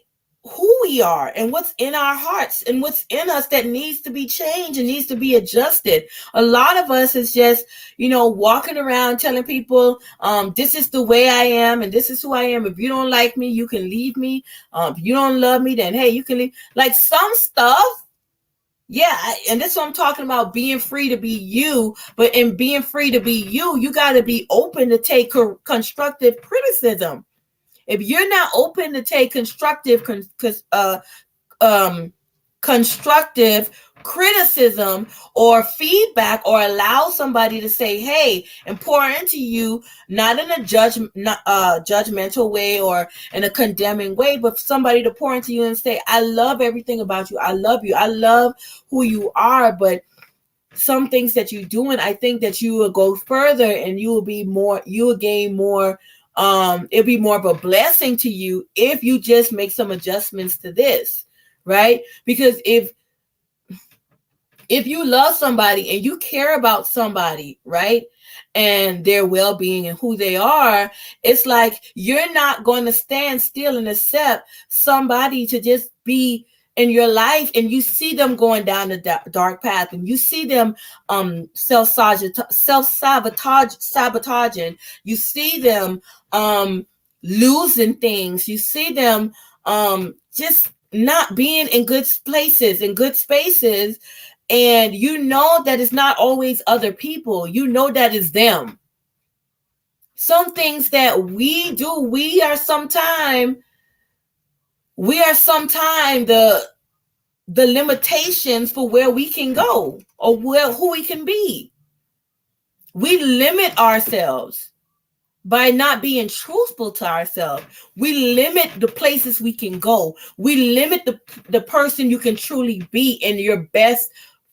Speaker 1: who we are and what's in our hearts and what's in us that needs to be changed and needs to be adjusted. A lot of us is just, walking around telling people, this is the way I am and this is who I am. If you don't like me, you can leave me. If you don't love me, then hey, you can leave. Like some stuff. Yeah, and this is what I'm talking about, being free to be you. But in being free to be you, you got to be open to take constructive criticism. If you're not open to take constructive criticism or feedback, or allow somebody to say, hey, and pour into you, not in a judgmental way or in a condemning way, but somebody to pour into you and say, I love everything about you. I love you. I love who you are. But some things that you're doing, I think that you will go further and you will gain more. It'll be more of a blessing to you if you just make some adjustments to this, right? Because if you love somebody and you care about somebody, right, and their well-being and who they are, it's like you're not going to stand still and accept somebody to just be in your life and you see them going down the dark path and you see them self-sabotaging. You see them losing things. You see them just not being in good places, in good spaces. And that it's not always other people. That is them. Some things that we do, we are sometime the limitations for where we can go or who we can be. We limit ourselves by not being truthful to ourselves. We limit the places we can go. We limit the person you can truly be in your best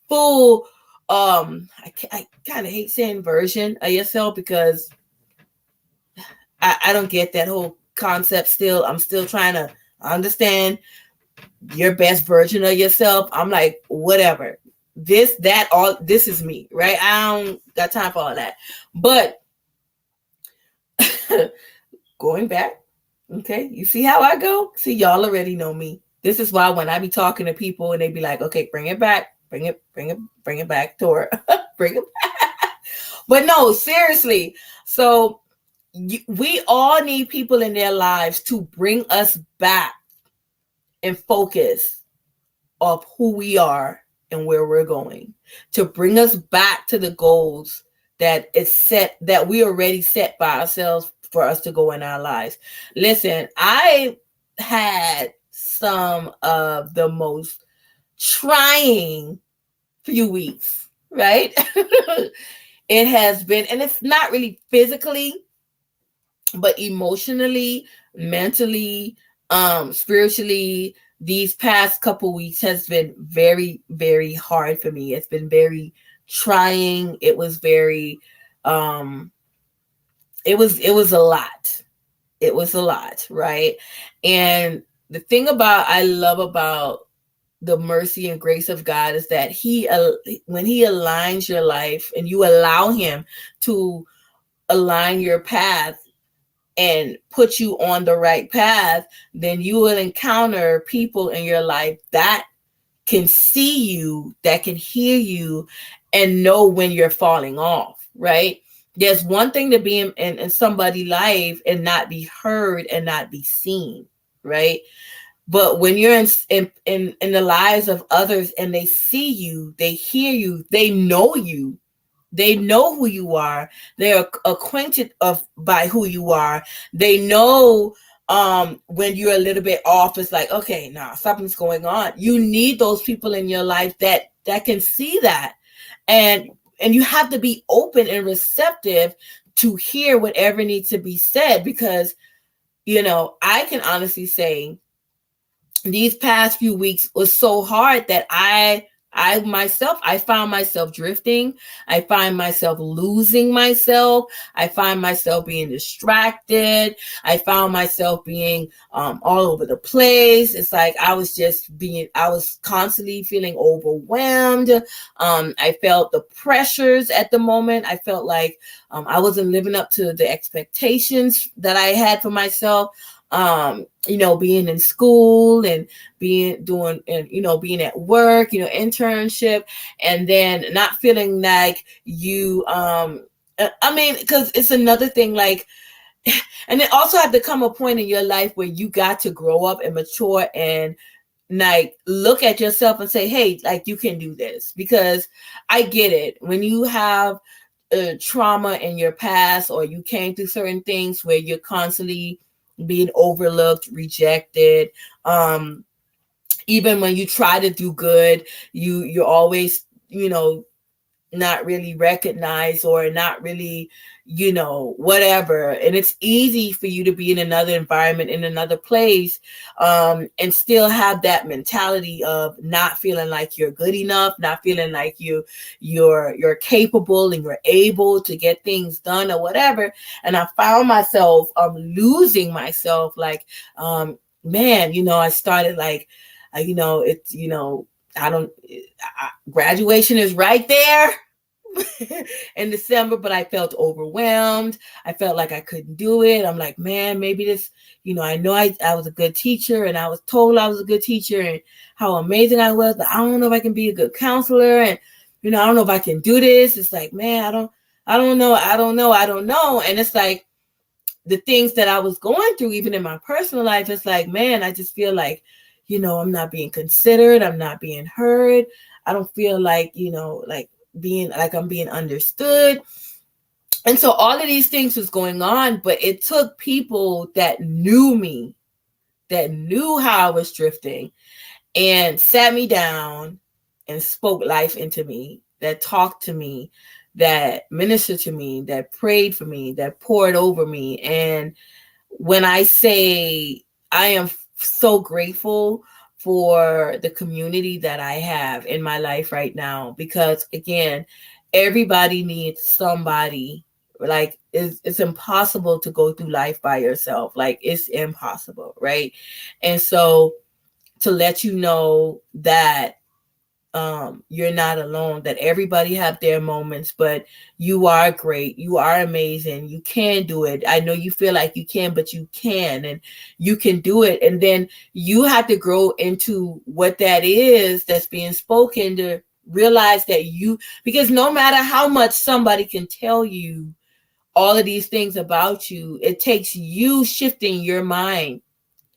Speaker 1: full I kind of hate saying version of yourself, because I don't get that whole concept still. I'm still trying to understand your best version of yourself. I'm like, whatever. This is me, right? I don't got time for all that. But going back, okay, you see how I go? See, y'all already know me. This is why when I be talking to people and they be like, okay, bring it back. Bring it back to her. Bring it back. But no, seriously. So we all need people in their lives to bring us back and focus of who we are and where we're going, to bring us back to the goals that we already set by ourselves for us to go in our lives. Listen, I had some of the most trying few weeks, right? It has been, and it's not really physically, but emotionally, mentally, spiritually, these past couple weeks has been very, very hard for me. It's been very trying. It was very, it was a lot. It was a lot, right? And the thing I love about the mercy and grace of God is that when he aligns your life and you allow him to align your path and put you on the right path, then you will encounter people in your life that can see you, that can hear you, and know when you're falling off, right? There's one thing to be in somebody's life and not be heard and not be seen, right? But when you're in the lives of others and they see you, they hear you, they know you, they know who you are, they're acquainted by who you are, they know when you're a little bit off, it's like, okay, nah, something's going on. You need those people in your life that can see that, and you have to be open and receptive to hear whatever needs to be said, because I can honestly say these past few weeks was so hard that I found myself drifting. I find myself losing myself. I find myself being distracted. I found myself being all over the place. It's like I was constantly feeling overwhelmed. I felt the pressures at the moment. I felt like I wasn't living up to the expectations that I had for myself. Being in school and being at work, internship, and then not feeling like you, because it's another thing, like, and it also had to come a point in your life where you got to grow up and mature and like look at yourself and say, hey, like, you can do this. Because I get it, when you have trauma in your past, or you came through certain things where you're constantly being overlooked, rejected, even when you try to do good, you're always not really recognized, or not really whatever. And it's easy for you to be in another environment, in another place, and still have that mentality of not feeling like you're good enough, not feeling like you're capable and you're able to get things done or whatever. And I found myself losing myself, like, man, I started like, graduation is right there in December, but I felt overwhelmed. I felt like I couldn't do it. I'm like, man, maybe this, I know I was a good teacher, and I was told I was a good teacher and how amazing I was, but I don't know if I can be a good counselor, and I don't know if I can do this. It's like, man, I don't know. And it's like the things that I was going through, even in my personal life, it's like, man, I just feel like, I'm not being considered. I'm not being heard. I don't feel like, like being like I'm being understood. And so all of these things was going on, but it took people that knew me, that knew how I was drifting, and sat me down and spoke life into me, that talked to me, that ministered to me, that prayed for me, that poured over me. And when I say I am so grateful for the community that I have in my life right now, because again, everybody needs somebody. Like, it's impossible to go through life by yourself. Like, it's impossible, right? And so to let you know that you're not alone, that everybody have their moments, but you are great, you are amazing, you can do it. I know you feel like you can, but you can, and you can do it. And then you have to grow into what that is that's being spoken, to realize that because no matter how much somebody can tell you all of these things about you, it takes you shifting your mind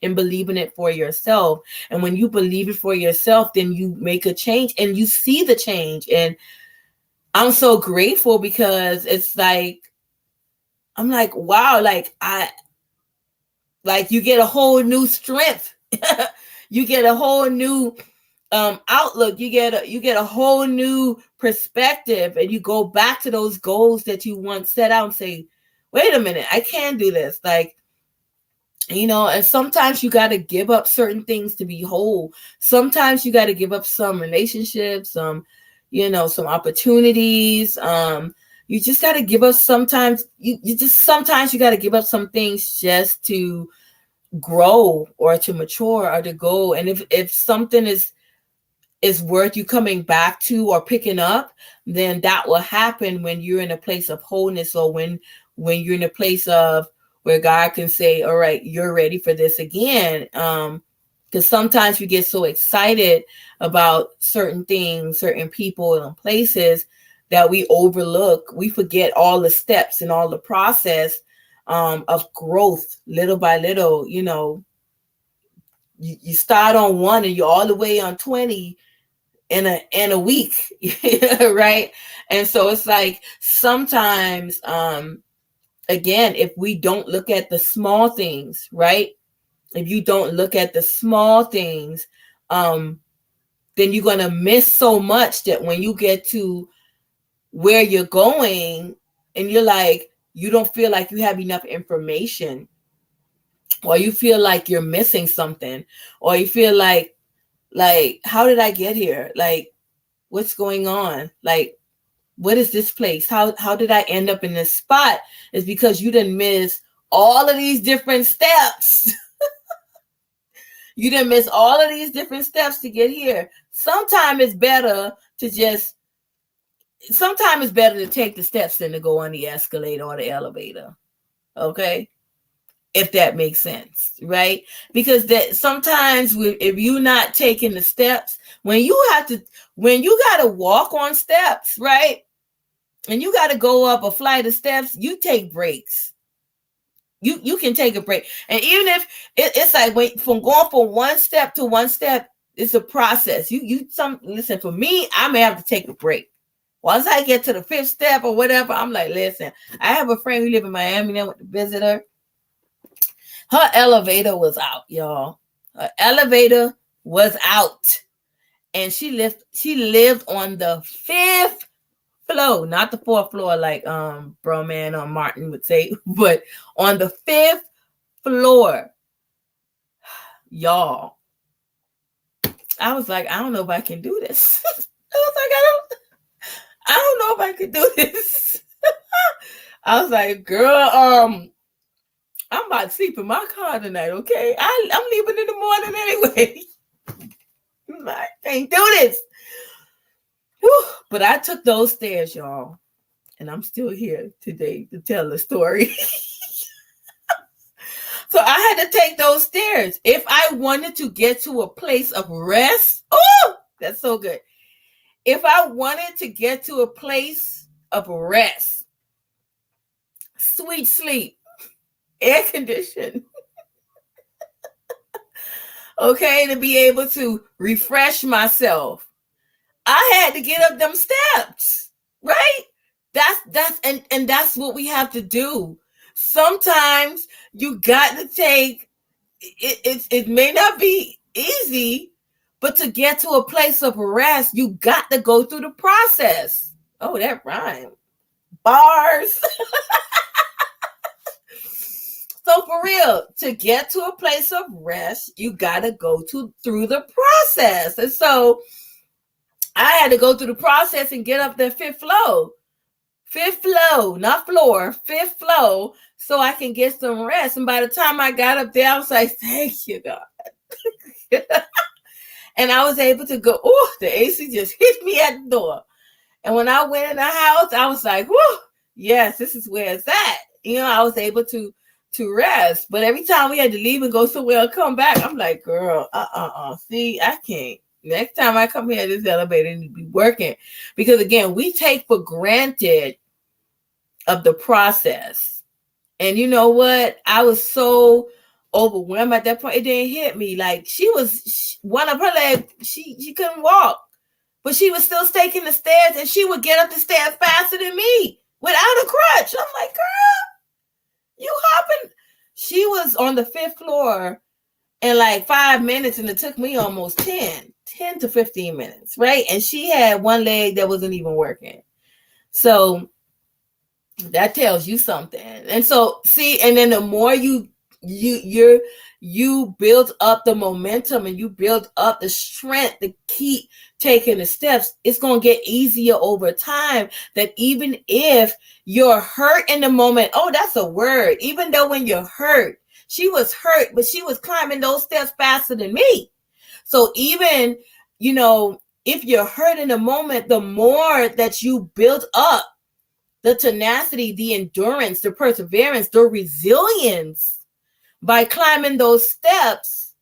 Speaker 1: and believing it for yourself. And when you believe it for yourself, then you make a change and you see the change. And I'm so grateful, because it's like I'm like, wow, you get a whole new strength. You get a whole new outlook. You get a whole new perspective, and you go back to those goals that you once set out and say, wait a minute, I can do this. Like, you know, and sometimes you got to give up certain things to be whole. Sometimes you got to give up some relationships, some opportunities. You just got to give up sometimes. Sometimes you got to give up some things just to grow or to mature or to go. And if something is worth you coming back to or picking up, then that will happen when you're in a place of wholeness, or when you're in a place of where God can say, all right, you're ready for this again. Because sometimes we get so excited about certain things, certain people and places, that we forget all the steps and all the process of growth, little by little. You know, you start on 1 and you're all the way on 20 in a week, right? And so it's like sometimes, again, if we don't look at the small things, right? If you don't look at the small things, then you're going to miss so much, that when you get to where you're going and you're like, you don't feel like you have enough information, or you feel like you're missing something, or you feel like, how did I get here? Like, what's going on? Like, what is this place? How did I end up in this spot? It's because you didn't miss all of these different steps. You didn't miss all of these different steps to get here. Sometimes it's better to take the steps than to go on the escalator or the elevator. Okay? If that makes sense, right? Because that sometimes if you're not taking the steps, when you got to walk on steps, right? And you got to go up a flight of steps, you take breaks. You can take a break. And even if it's like, from going from one step to one step, it's a process. Listen, for me, I may have to take a break. Once I get to the 5th step or whatever, I'm like, listen, I have a friend who live in Miami, and I went to visit her. Her elevator was out, y'all. Her elevator was out. And she lived on the 5th floor, not the 4th floor like Broman or Martin would say, but on the 5th floor. Y'all. I was like, I don't know if I can do this. I was like, I don't know if I could do this. I was like, girl, I'm about to sleep in my car tonight, okay? I'm leaving in the morning anyway. I can't do this. Whew. But I took those stairs, y'all. And I'm still here today to tell the story. So I had to take those stairs. If I wanted to get to a place of rest, oh, that's so good. If I wanted to get to a place of rest, sweet sleep, air conditioned, okay, to be able to refresh myself, I had to get up them steps, right? That's what we have to do. Sometimes you got to take it. It may not be easy, but to get to a place of rest, you got to go through the process. Oh, that rhyme. Bars. So for real, to get to a place of rest, you got to go through the process. And so I had to go through the process and get up that 5th floor. 5th floor, not floor, 5th floor, so I can get some rest. And by the time I got up there, I was like, thank you, God. And I was able to go, oh, the AC just hit me at the door. And when I went in the house, I was like, whoo, yes, this is where it's at. You know, I was able to rest. But every time we had to leave and go somewhere and come back, I'm like, girl, see, I can't. Next time I come here, this elevator needs to be working. Because again, we take for granted of the process. And you know what? I was so overwhelmed at that point. It didn't hit me. Like one of her legs, she couldn't walk. But she was still taking the stairs, and she would get up the stairs faster than me without a crutch. I'm like, girl, You hopping? She was on the 5th floor in like 5 minutes, and it took me almost 10 to 15 minutes, right? And she had one leg that wasn't even working. So that tells you something. And so see, and then the more you build up the momentum and you build up the strength to keep taking the steps, it's going to get easier over time. That even if you're hurt in the moment, oh, that's a word. Even though when you're hurt, she was hurt, but she was climbing those steps faster than me. So even, if you're hurt in the moment, the more that you build up the tenacity, the endurance, the perseverance, the resilience by climbing those steps,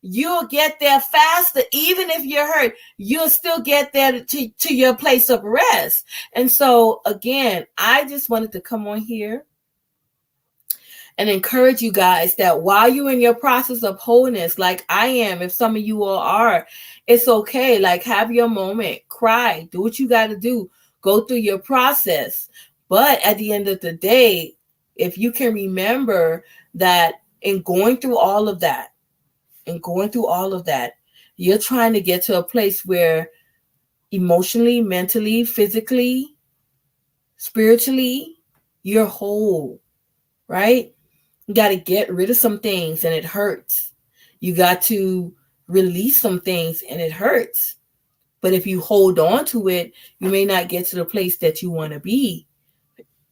Speaker 1: you'll get there faster. Even if you're hurt, you'll still get there to your place of rest. And so again, I just wanted to come on here and encourage you guys that while you're in your process of wholeness, like I am, if some of you all are, it's okay. Like, have your moment, cry, do what you got to do, go through your process. But at the end of the day, if you can remember that in going through all of that, you're trying to get to a place where emotionally, mentally, physically, spiritually, you're whole, right? You got to get rid of some things and it hurts. You got to release some things and it hurts. But if you hold on to it, you may not get to the place that you want to be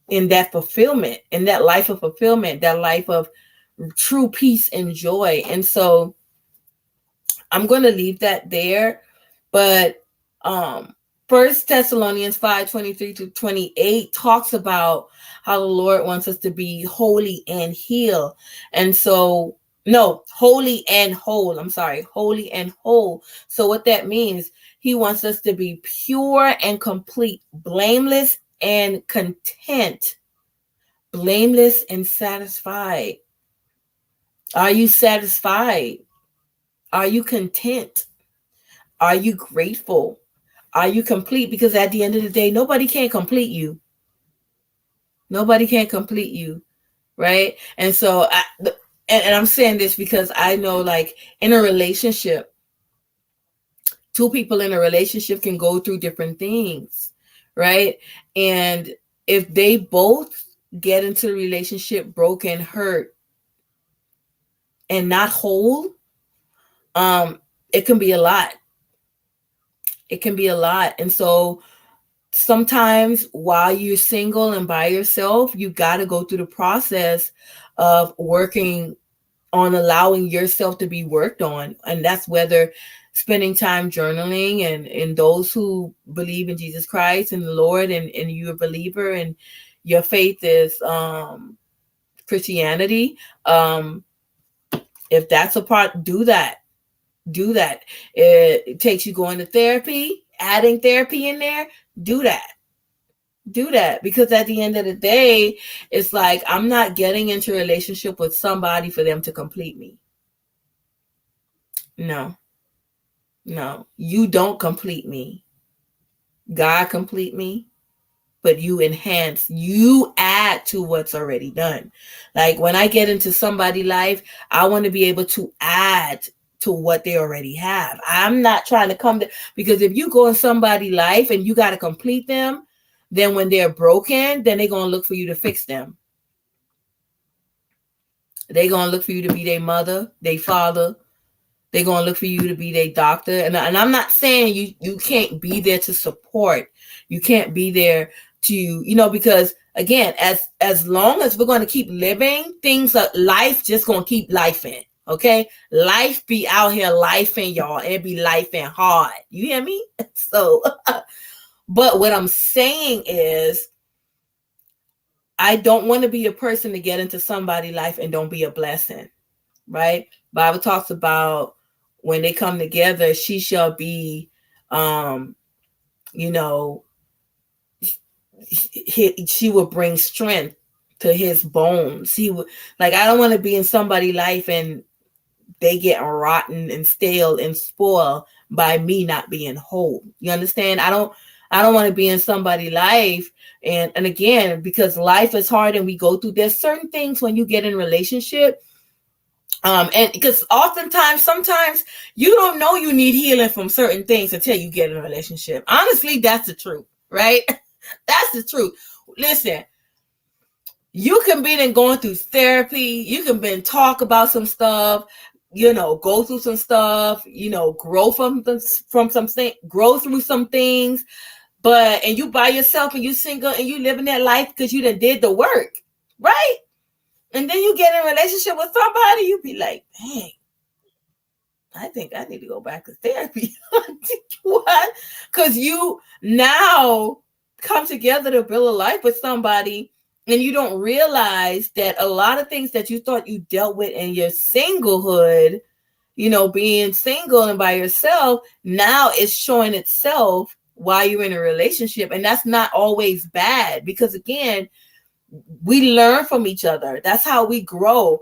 Speaker 1: in that fulfillment, in that life of fulfillment, that life of true peace and joy. And so I'm going to leave that there. But 1 Thessalonians 5:23-28 talks about how the Lord wants us to be holy and healed. And so, no, holy and whole. I'm sorry, holy and whole. So what that means, he wants us to be pure and complete, blameless and content, blameless and satisfied. Are you satisfied? Are you content? Are you grateful? Are you complete? Because at the end of the day, nobody can complete you. Nobody can complete you, right? And so, and I'm saying this because I know, like, in a relationship, two people in a relationship can go through different things, right? And if they both get into the relationship broken, hurt, and not whole, it can be a lot. It can be a lot. And so sometimes while you're single and by yourself, you got to go through the process of working on allowing yourself to be worked on. And that's whether spending time journaling, and those who believe in Jesus Christ and the Lord, and you're a believer and your faith is Christianity. If that's a part, do that. It takes you going to therapy, adding therapy in there. Do that, because at the end of the day, it's like, I'm not getting into a relationship with somebody for them to complete me. No, you don't complete me. God complete me, but you enhance, you add to what's already done. Like, when I get into somebody's life, I want to be able to add to what they already have. I'm not trying to come to, because if you go in somebody's life and you got to complete them, then when they're broken, then they're going to look for you to fix them. They're going to look for you to be their mother, their father. They're going to look for you to be their doctor. And I'm not saying you can't be there to support. You can't be there to, because again, as long as we're going to keep living, things like life just going to keep lifing. Okay, life be out here lifing, y'all. It be lifing hard. You hear me? So, but what I'm saying is, I don't want to be a person to get into somebody's life and don't be a blessing, right? Bible talks about when they come together, she shall be, she will bring strength to his bones. He would, like, I don't want to be in somebody's life and they get rotten and stale and spoiled by me not being whole. You understand? I I don't want to be in somebody's life. And again, because life is hard and we go through, there's certain things when you get in a relationship. And because oftentimes, sometimes you don't know you need healing from certain things until you get in a relationship. Honestly, that's the truth, right? That's the truth. Listen, you can be going through therapy. You can be talk about some stuff, go through some stuff, grow grow through some things. And you by yourself and you single and you living that life because you done did the work, right? And then you get in a relationship with somebody, you be like, dang, I think I need to go back to therapy. What? Because you now come together to build a life with somebody, and you don't realize that a lot of things that you thought you dealt with in your singlehood, being single and by yourself, now is showing itself while you're in a relationship. And that's not always bad, because again, we learn from each other. That's how we grow.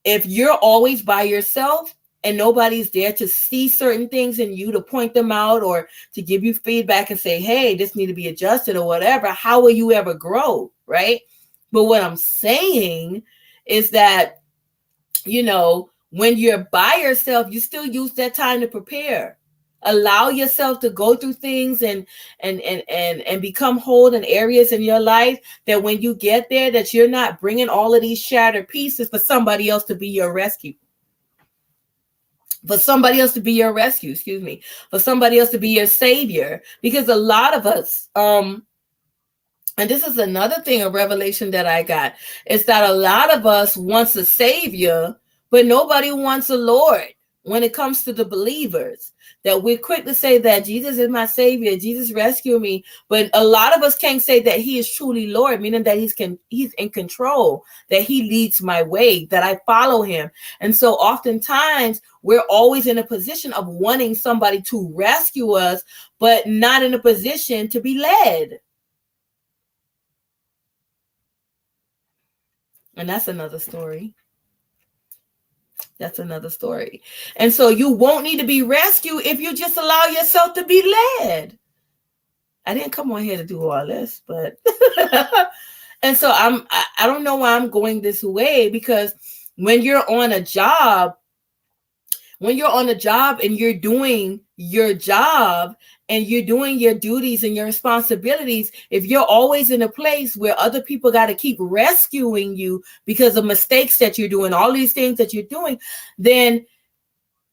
Speaker 1: If you're always by yourself and nobody's there to see certain things in you, to point them out or to give you feedback and say, hey, this need to be adjusted or whatever, how will you ever grow, right? But what I'm saying is that, when you're by yourself, you still use that time to prepare. Allow yourself to go through things and become whole in areas in your life that when you get there, that you're not bringing all of these shattered pieces for somebody else to be your rescue. For somebody else to be your rescue, for somebody else to be your savior. Because a lot of us, and this is another thing, a revelation that I got, is that a lot of us wants a savior, but nobody wants a Lord. When it comes to the believers, that we're quick to say that Jesus is my savior, Jesus rescue me, but a lot of us can't say that he is truly Lord, meaning that he's in control, that he leads my way, that I follow him. And so oftentimes we're always in a position of wanting somebody to rescue us, but not in a position to be led. And that's another story. That's another story. And so you won't need to be rescued if you just allow yourself to be led. I didn't come on here to do all this, but and so I don't know why I'm going this way, because when you're on a job and you're doing your job and you're doing your duties and your responsibilities, if you're always in a place where other people got to keep rescuing you because of mistakes that you're doing, all these things that you're doing, then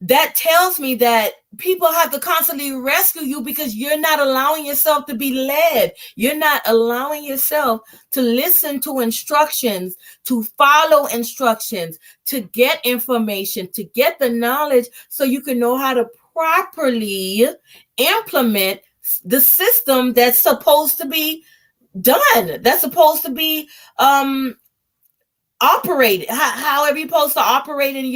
Speaker 1: that tells me that people have to constantly rescue you because you're not allowing yourself to be led. You're not allowing yourself to listen to instructions, to follow instructions, to get information, to get the knowledge so you can know how to properly implement the system that's supposed to be done, that's supposed to be operated, however you're supposed to operate in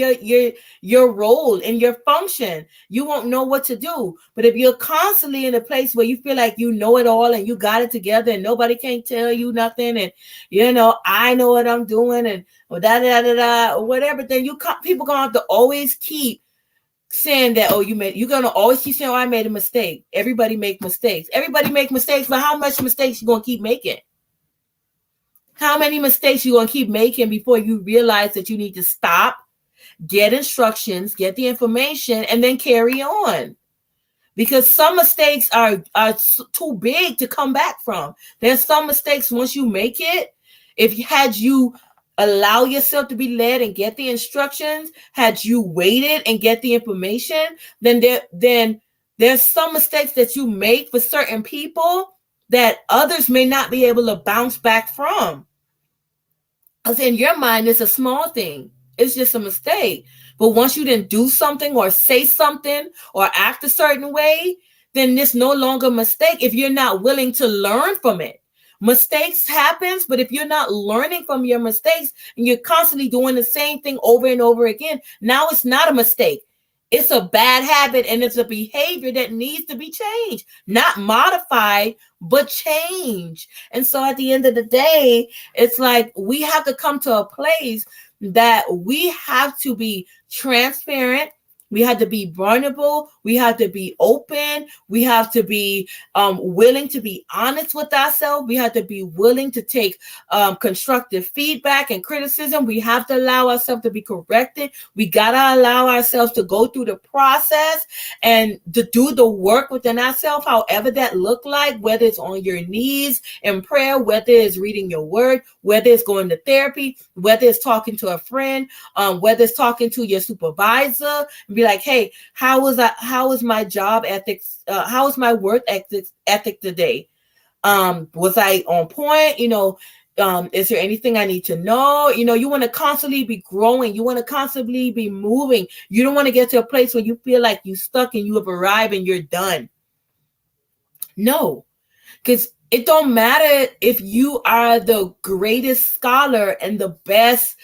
Speaker 1: your role, in your function. You won't know what to do. But if you're constantly in a place where you feel like you know it all and you got it together and nobody can tell you nothing, and I know what I'm doing, and or or whatever, then people gonna have to always keep saying that, you're gonna always keep saying, I made a mistake. Everybody make mistakes, but how much mistakes you gonna keep making? How many mistakes you gonna keep making before you realize that you need to stop, get instructions, get the information, and then carry on? Because some mistakes are too big to come back from. There's some mistakes, once you make it, if you allow yourself to be led and get the instructions, had you waited and get the information, then there's some mistakes that you make for certain people that others may not be able to bounce back from. Because in your mind, it's a small thing. It's just a mistake. But once you didn't do something or say something or act a certain way, then it's no longer a mistake if you're not willing to learn from it. Mistakes happens, but if you're not learning from your mistakes and you're constantly doing the same thing over and over again, now it's not a mistake. It's a bad habit, and it's a behavior that needs to be changed, not modified, but change. And so at the end of the day, it's like we have to come to a place that we have to be transparent. We have to be vulnerable. We have to be open. We have to be willing to be honest with ourselves. We have to be willing to take constructive feedback and criticism. We have to allow ourselves to be corrected. We got to allow ourselves to go through the process and to do the work within ourselves, however that look like, whether it's on your knees in prayer, whether it's reading your word, whether it's going to therapy, whether it's talking to a friend, whether it's talking to your supervisor, and be like, hey, how is my job ethics? How is my work ethic today? Was I on point? Is there anything I need to know? You want to constantly be growing. You want to constantly be moving. You don't want to get to a place where you feel like you're stuck and you have arrived and you're done. No, because it don't matter if you are the greatest scholar and the best.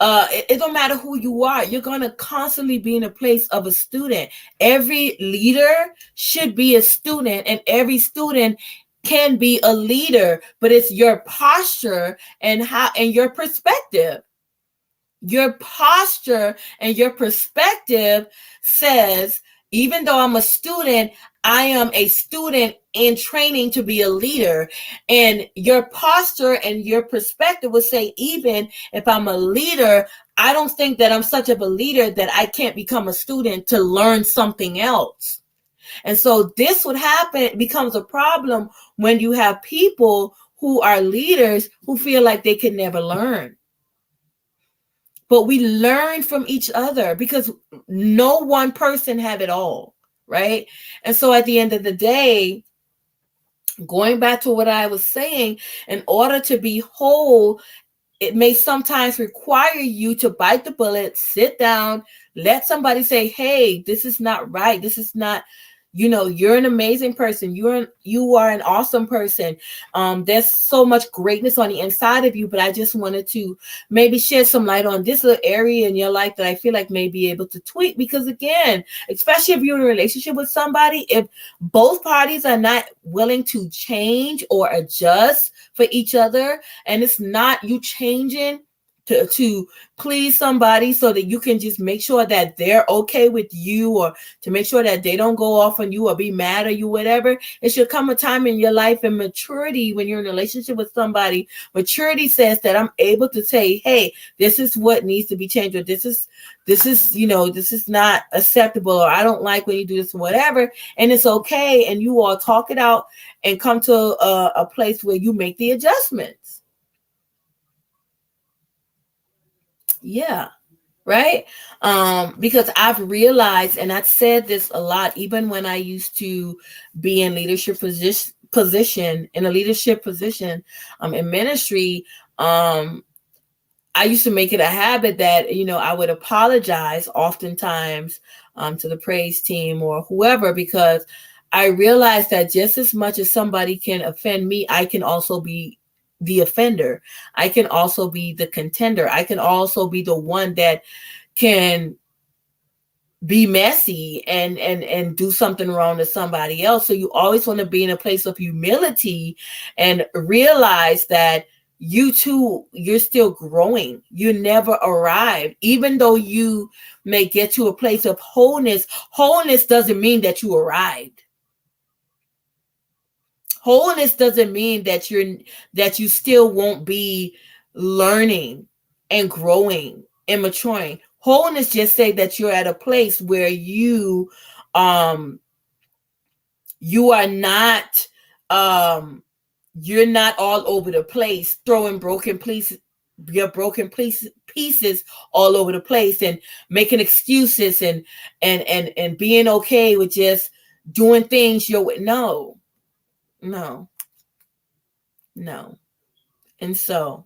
Speaker 1: It don't matter who you are. You're going to constantly be in a place of a student. Every leader should be a student, and every student can be a leader, but it's your posture and your perspective. Your posture and your perspective says, even though I'm a student, I am a student in training to be a leader. And your posture and your perspective would say, even if I'm a leader, I don't think that I'm such of a leader that I can't become a student to learn something else. And so this would happen, it becomes a problem when you have people who are leaders who feel like they can never learn. But we learn from each other because no one person have it all, right? And so at the end of the day, going back to what I was saying, in order to be whole, it may sometimes require you to bite the bullet, sit down, let somebody say, hey, this is not right. This is not, you're an amazing person. You are an awesome person. There's so much greatness on the inside of you, but I just wanted to maybe shed some light on this little area in your life that I feel like may be able to tweak. Because again, especially if you're in a relationship with somebody, if both parties are not willing to change or adjust for each other, and it's not you changing to please somebody so that you can just make sure that they're okay with you, or to make sure that they don't go off on you or be mad at you, whatever. It should come a time in your life, and maturity, when you're in a relationship with somebody, maturity says that I'm able to say, hey, this is what needs to be changed, or this is this is not acceptable, or I don't like when you do this, or whatever. And it's okay. And you all talk it out and come to a place where you make the adjustments. Yeah. Right. Because I've realized, and I've said this a lot, even when I used to be in leadership position in ministry, I used to make it a habit that, I would apologize oftentimes to the praise team or whoever, because I realized that just as much as somebody can offend me, I can also be the offender. I can also be the contender. I can also be the one that can be messy and do something wrong to somebody else. So you always want to be in a place of humility and realize that you too, you're still growing. You never arrive. Even though you may get to a place of wholeness, wholeness doesn't mean that you arrived. Wholeness doesn't mean that you still won't be learning and growing and maturing. Wholeness just say that you're at a place where you are not you're not all over the place throwing broken pieces all over the place and making excuses and being okay with just doing things your way. No. And so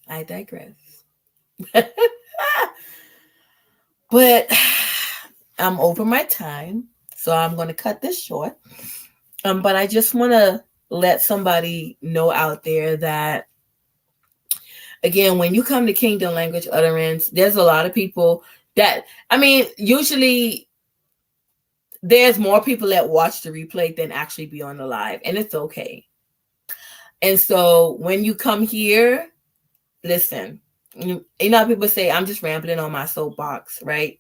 Speaker 1: I digress. But I'm over my time, so I'm going to cut this short. But I just want to let somebody know out there that, again, when you come to Kingdom Language Utterance, there's a lot of people that, usually there's more people that watch the replay than actually be on the live, and it's okay. And so when you come here, listen, people say I'm just rambling on my soapbox, right?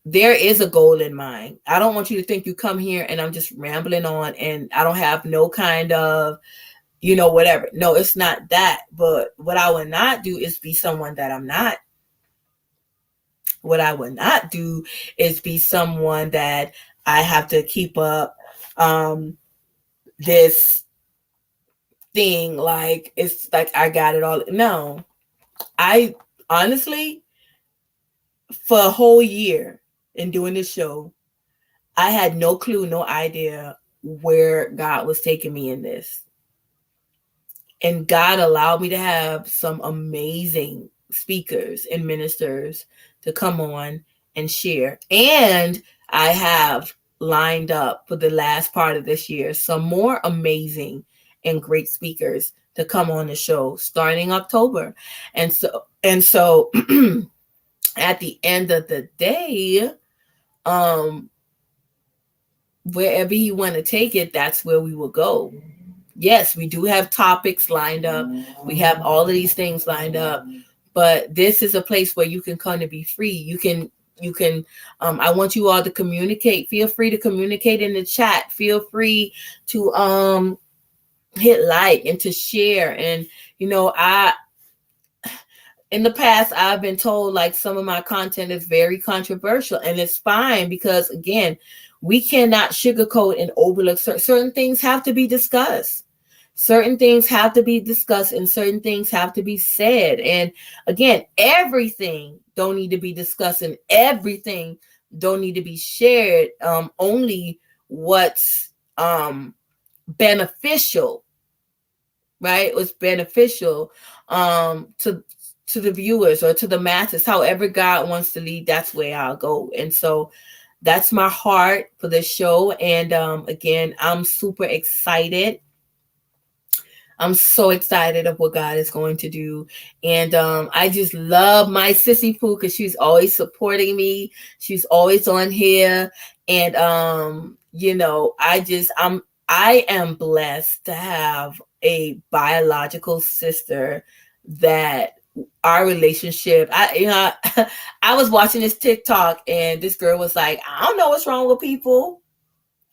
Speaker 1: there is a goal in mind. I don't want you to think you come here and I'm just rambling on and I don't have no kind of, whatever. No, it's not that. But what I would not do is be someone that I'm not. What I would not do is be someone that I have to keep up this thing like it's like I got it all. No, I honestly, for a whole year in doing this show, I had no clue, no idea where God was taking me in this. And God allowed me to have some amazing speakers and ministers to come on and share. And I have lined up for the last part of this year some more amazing and great speakers to come on the show starting October. And so at the end of the day, wherever you want to take it, that's where we will go. Yes, we do have topics lined up. We have all of these things lined up, but this is a place where you can come to be free. You can, I want you all to communicate. Feel free to communicate in the chat. Feel free to hit like and to share. And, in the past, I've been told like some of my content is very controversial, and it's fine because, again, we cannot sugarcoat and overlook certain things have to be discussed. Certain things have to be discussed and certain things have to be said. And again, everything don't need to be discussed and everything don't need to be shared. Only what's beneficial, right? What's beneficial to the viewers or to the masses. However God wants to lead, that's where I'll go. And so that's my heart for this show. And again, I'm super excited. I'm so excited of what God is going to do. And I just love my sissy Pooh because she's always supporting me. She's always on here. And, I am blessed to have a biological sister that our relationship, I was watching this TikTok and this girl was like, I don't know what's wrong with people.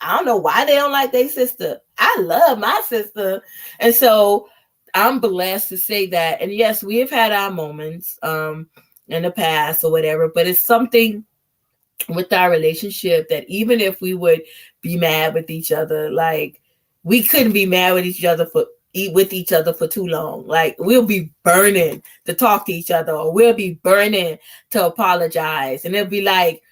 Speaker 1: I don't know why they don't like their sister. I love my sister. And so I'm blessed to say that. And yes, we have had our moments in the past or whatever, but it's something with our relationship that even if we would be mad with each other, like we couldn't be mad with each other for too long. Like we'll be burning to talk to each other, or we'll be burning to apologize. And it'll be like,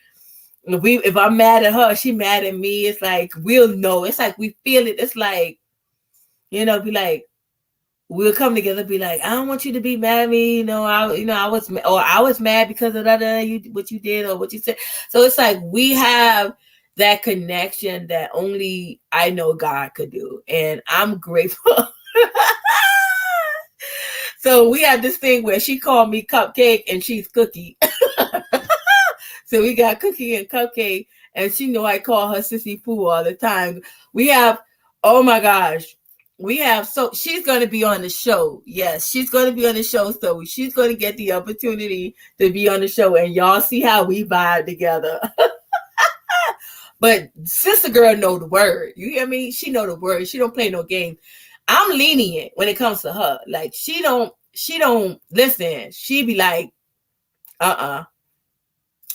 Speaker 1: if I'm mad at her, she mad at me. It's like, we'll know. It's like, we feel it. It's like, be like, we'll come together, be like, I don't want you to be mad at me. I was mad because of what you did or what you said. So it's like, we have that connection that only I know God could do. And I'm grateful. So we have this thing where she called me Cupcake and she's Cookie. So we got Cookie and Cupcake, and she know I call her Sissy Pooh all the time. We have, oh my gosh, so she's going to be on the show. Yes, she's going to be on the show. So she's going to get the opportunity to be on the show, and y'all see how we vibe together. But sister girl know the word. You hear me? She know the word. She don't play no game. I'm lenient when it comes to her. Like she don't listen. She be like,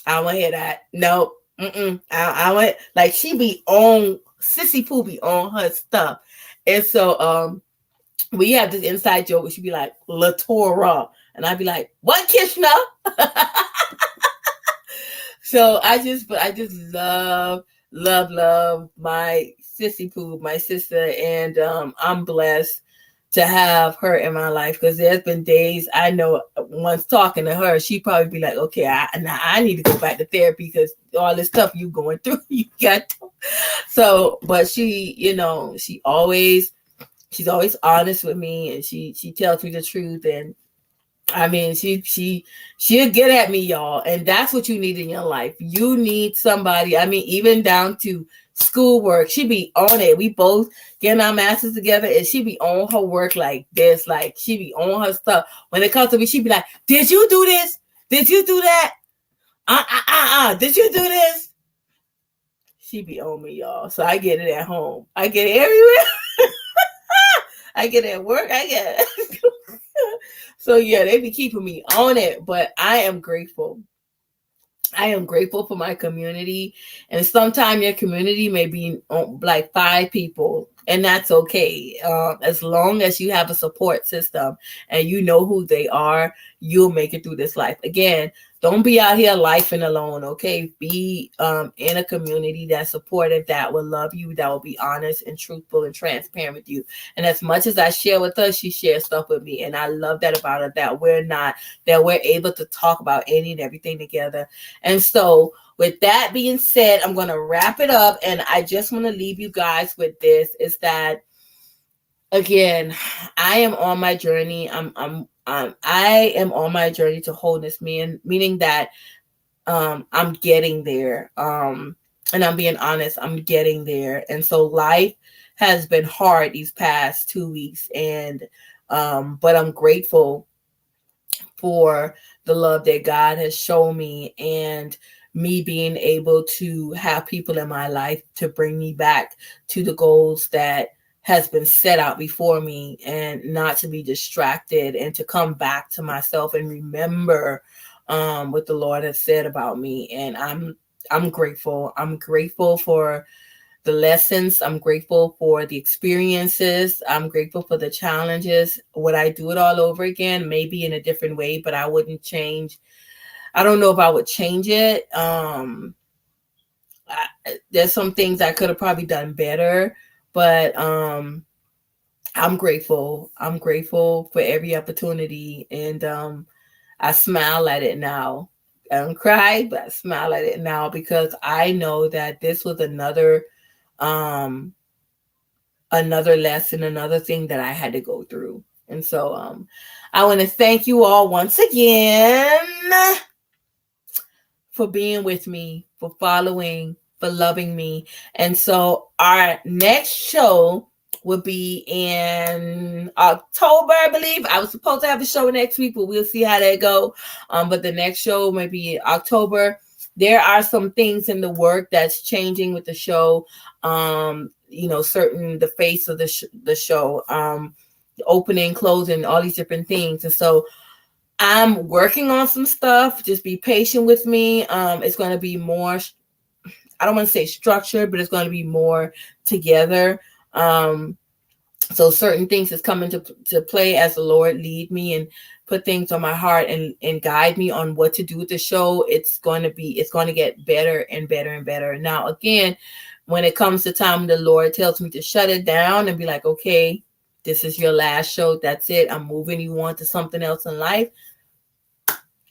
Speaker 1: I want to hear that. No, I want, like, she be on, Sissy Pooh be on her stuff. And so we have this inside joke where she be like, La Torah. And I'd be like, what, Kishna? So I just love my Sissy Pooh, my sister. And I'm blessed to have her in my life, because there's been days I know once talking to her, she'd probably be like, okay, I need to go back to therapy because all this stuff you going through, you got to. So, but she, she's always honest with me, and she tells me the truth. And I mean, she'll get at me, y'all. And that's what you need in your life. You need somebody, I mean, even down to schoolwork. She be on it. We both getting our masters together, and she be on her work like this. Like she be on her stuff. When it comes to me, she be like, did you do this? Did you do that? Did you do this? She be on me, y'all. So I get it at home. I get it everywhere. I get it at work. I get it. So yeah, they be keeping me on it. But I am grateful. I am grateful for my community. And sometimes your community may be like 5 people. And that's okay. As long as you have a support system and you know who they are, you'll make it through this life. Again, don't be out here lifing alone, okay? Be in a community that's supportive, that will love you, that will be honest and truthful and transparent with you. And as much as I share with her, she shares stuff with me. And I love that about her, that we're able to talk about any and everything together. And so with that being said, I'm going to wrap it up. And I just want to leave you guys with this, is that, again, I am on my journey. I am on my journey to wholeness, meaning that I'm getting there. And I'm being honest, I'm getting there. And so life has been hard these past 2 weeks. And but I'm grateful for the love that God has shown me, and me being able to have people in my life to bring me back to the goals that has been set out before me, and not to be distracted, and to come back to myself and remember what the Lord has said about me. And I'm grateful. I'm grateful for the lessons. I'm grateful for the experiences. I'm grateful for the challenges. Would I do it all over again? Maybe in a different way, but I wouldn't change. I don't know if I would change it. There's some things I could have probably done better, but I'm grateful. I'm grateful for every opportunity, and I smile at it now. I don't cry, but I smile at it now, because I know that this was another lesson, another thing that I had to go through. And so I want to thank you all once again for being with me, for following, for loving me. And so our next show will be in October, I believe. I was supposed to have a show next week, but we'll see how that go. But the next show may be October. There are some things in the work that's changing with the show. The face of the show, the opening, closing, all these different things. And so I'm working on some stuff. Just be patient with me. It's going to be more, I don't want to say structured, but it's going to be more together. So certain things is coming to play as the Lord lead me and put things on my heart and guide me on what to do with the show. It's going to get better and better and better. Now, again, when it comes to time, the Lord tells me to shut it down and be like, okay, this is your last show. That's it. I'm moving you on to something else in life.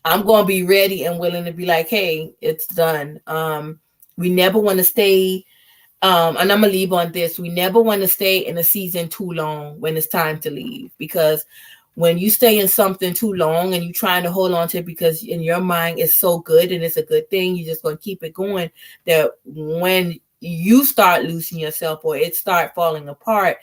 Speaker 1: I'm going to be ready and willing to be like, hey, it's done. We never want to stay. And I'm going to leave on this. We never want to stay in a season too long when it's time to leave, because when you stay in something too long and you're trying to hold on to it because in your mind it's so good and it's a good thing, you're just going to keep it going, that when you start losing yourself or it start falling apart,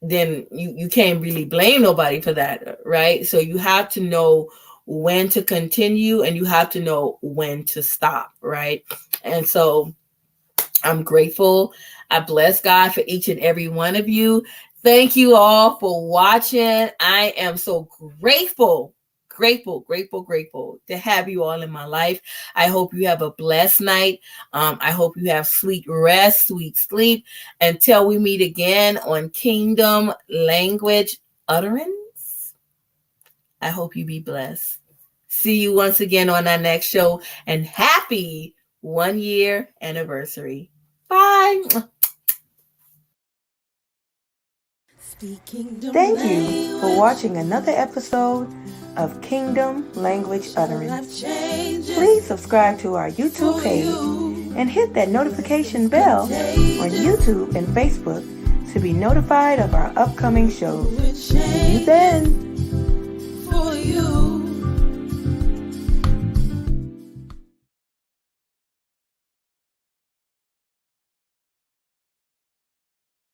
Speaker 1: then you can't really blame nobody for that, right? So you have to know when to continue and you have to know when to stop, right? And so I'm grateful. I bless God for each and every one of you. Thank you all for watching. I am so grateful to have you all in my life. I hope you have a blessed night. I hope you have sweet rest, sweet sleep. Until we meet again on Kingdom Language Utterance, I hope you be blessed. See you once again on our next show, and happy 1 year anniversary. Bye.
Speaker 4: Thank you for watching another episode of Kingdom Language Utterance. Please subscribe to our YouTube page and hit that notification bell on YouTube and Facebook to be notified of our upcoming shows. See you then.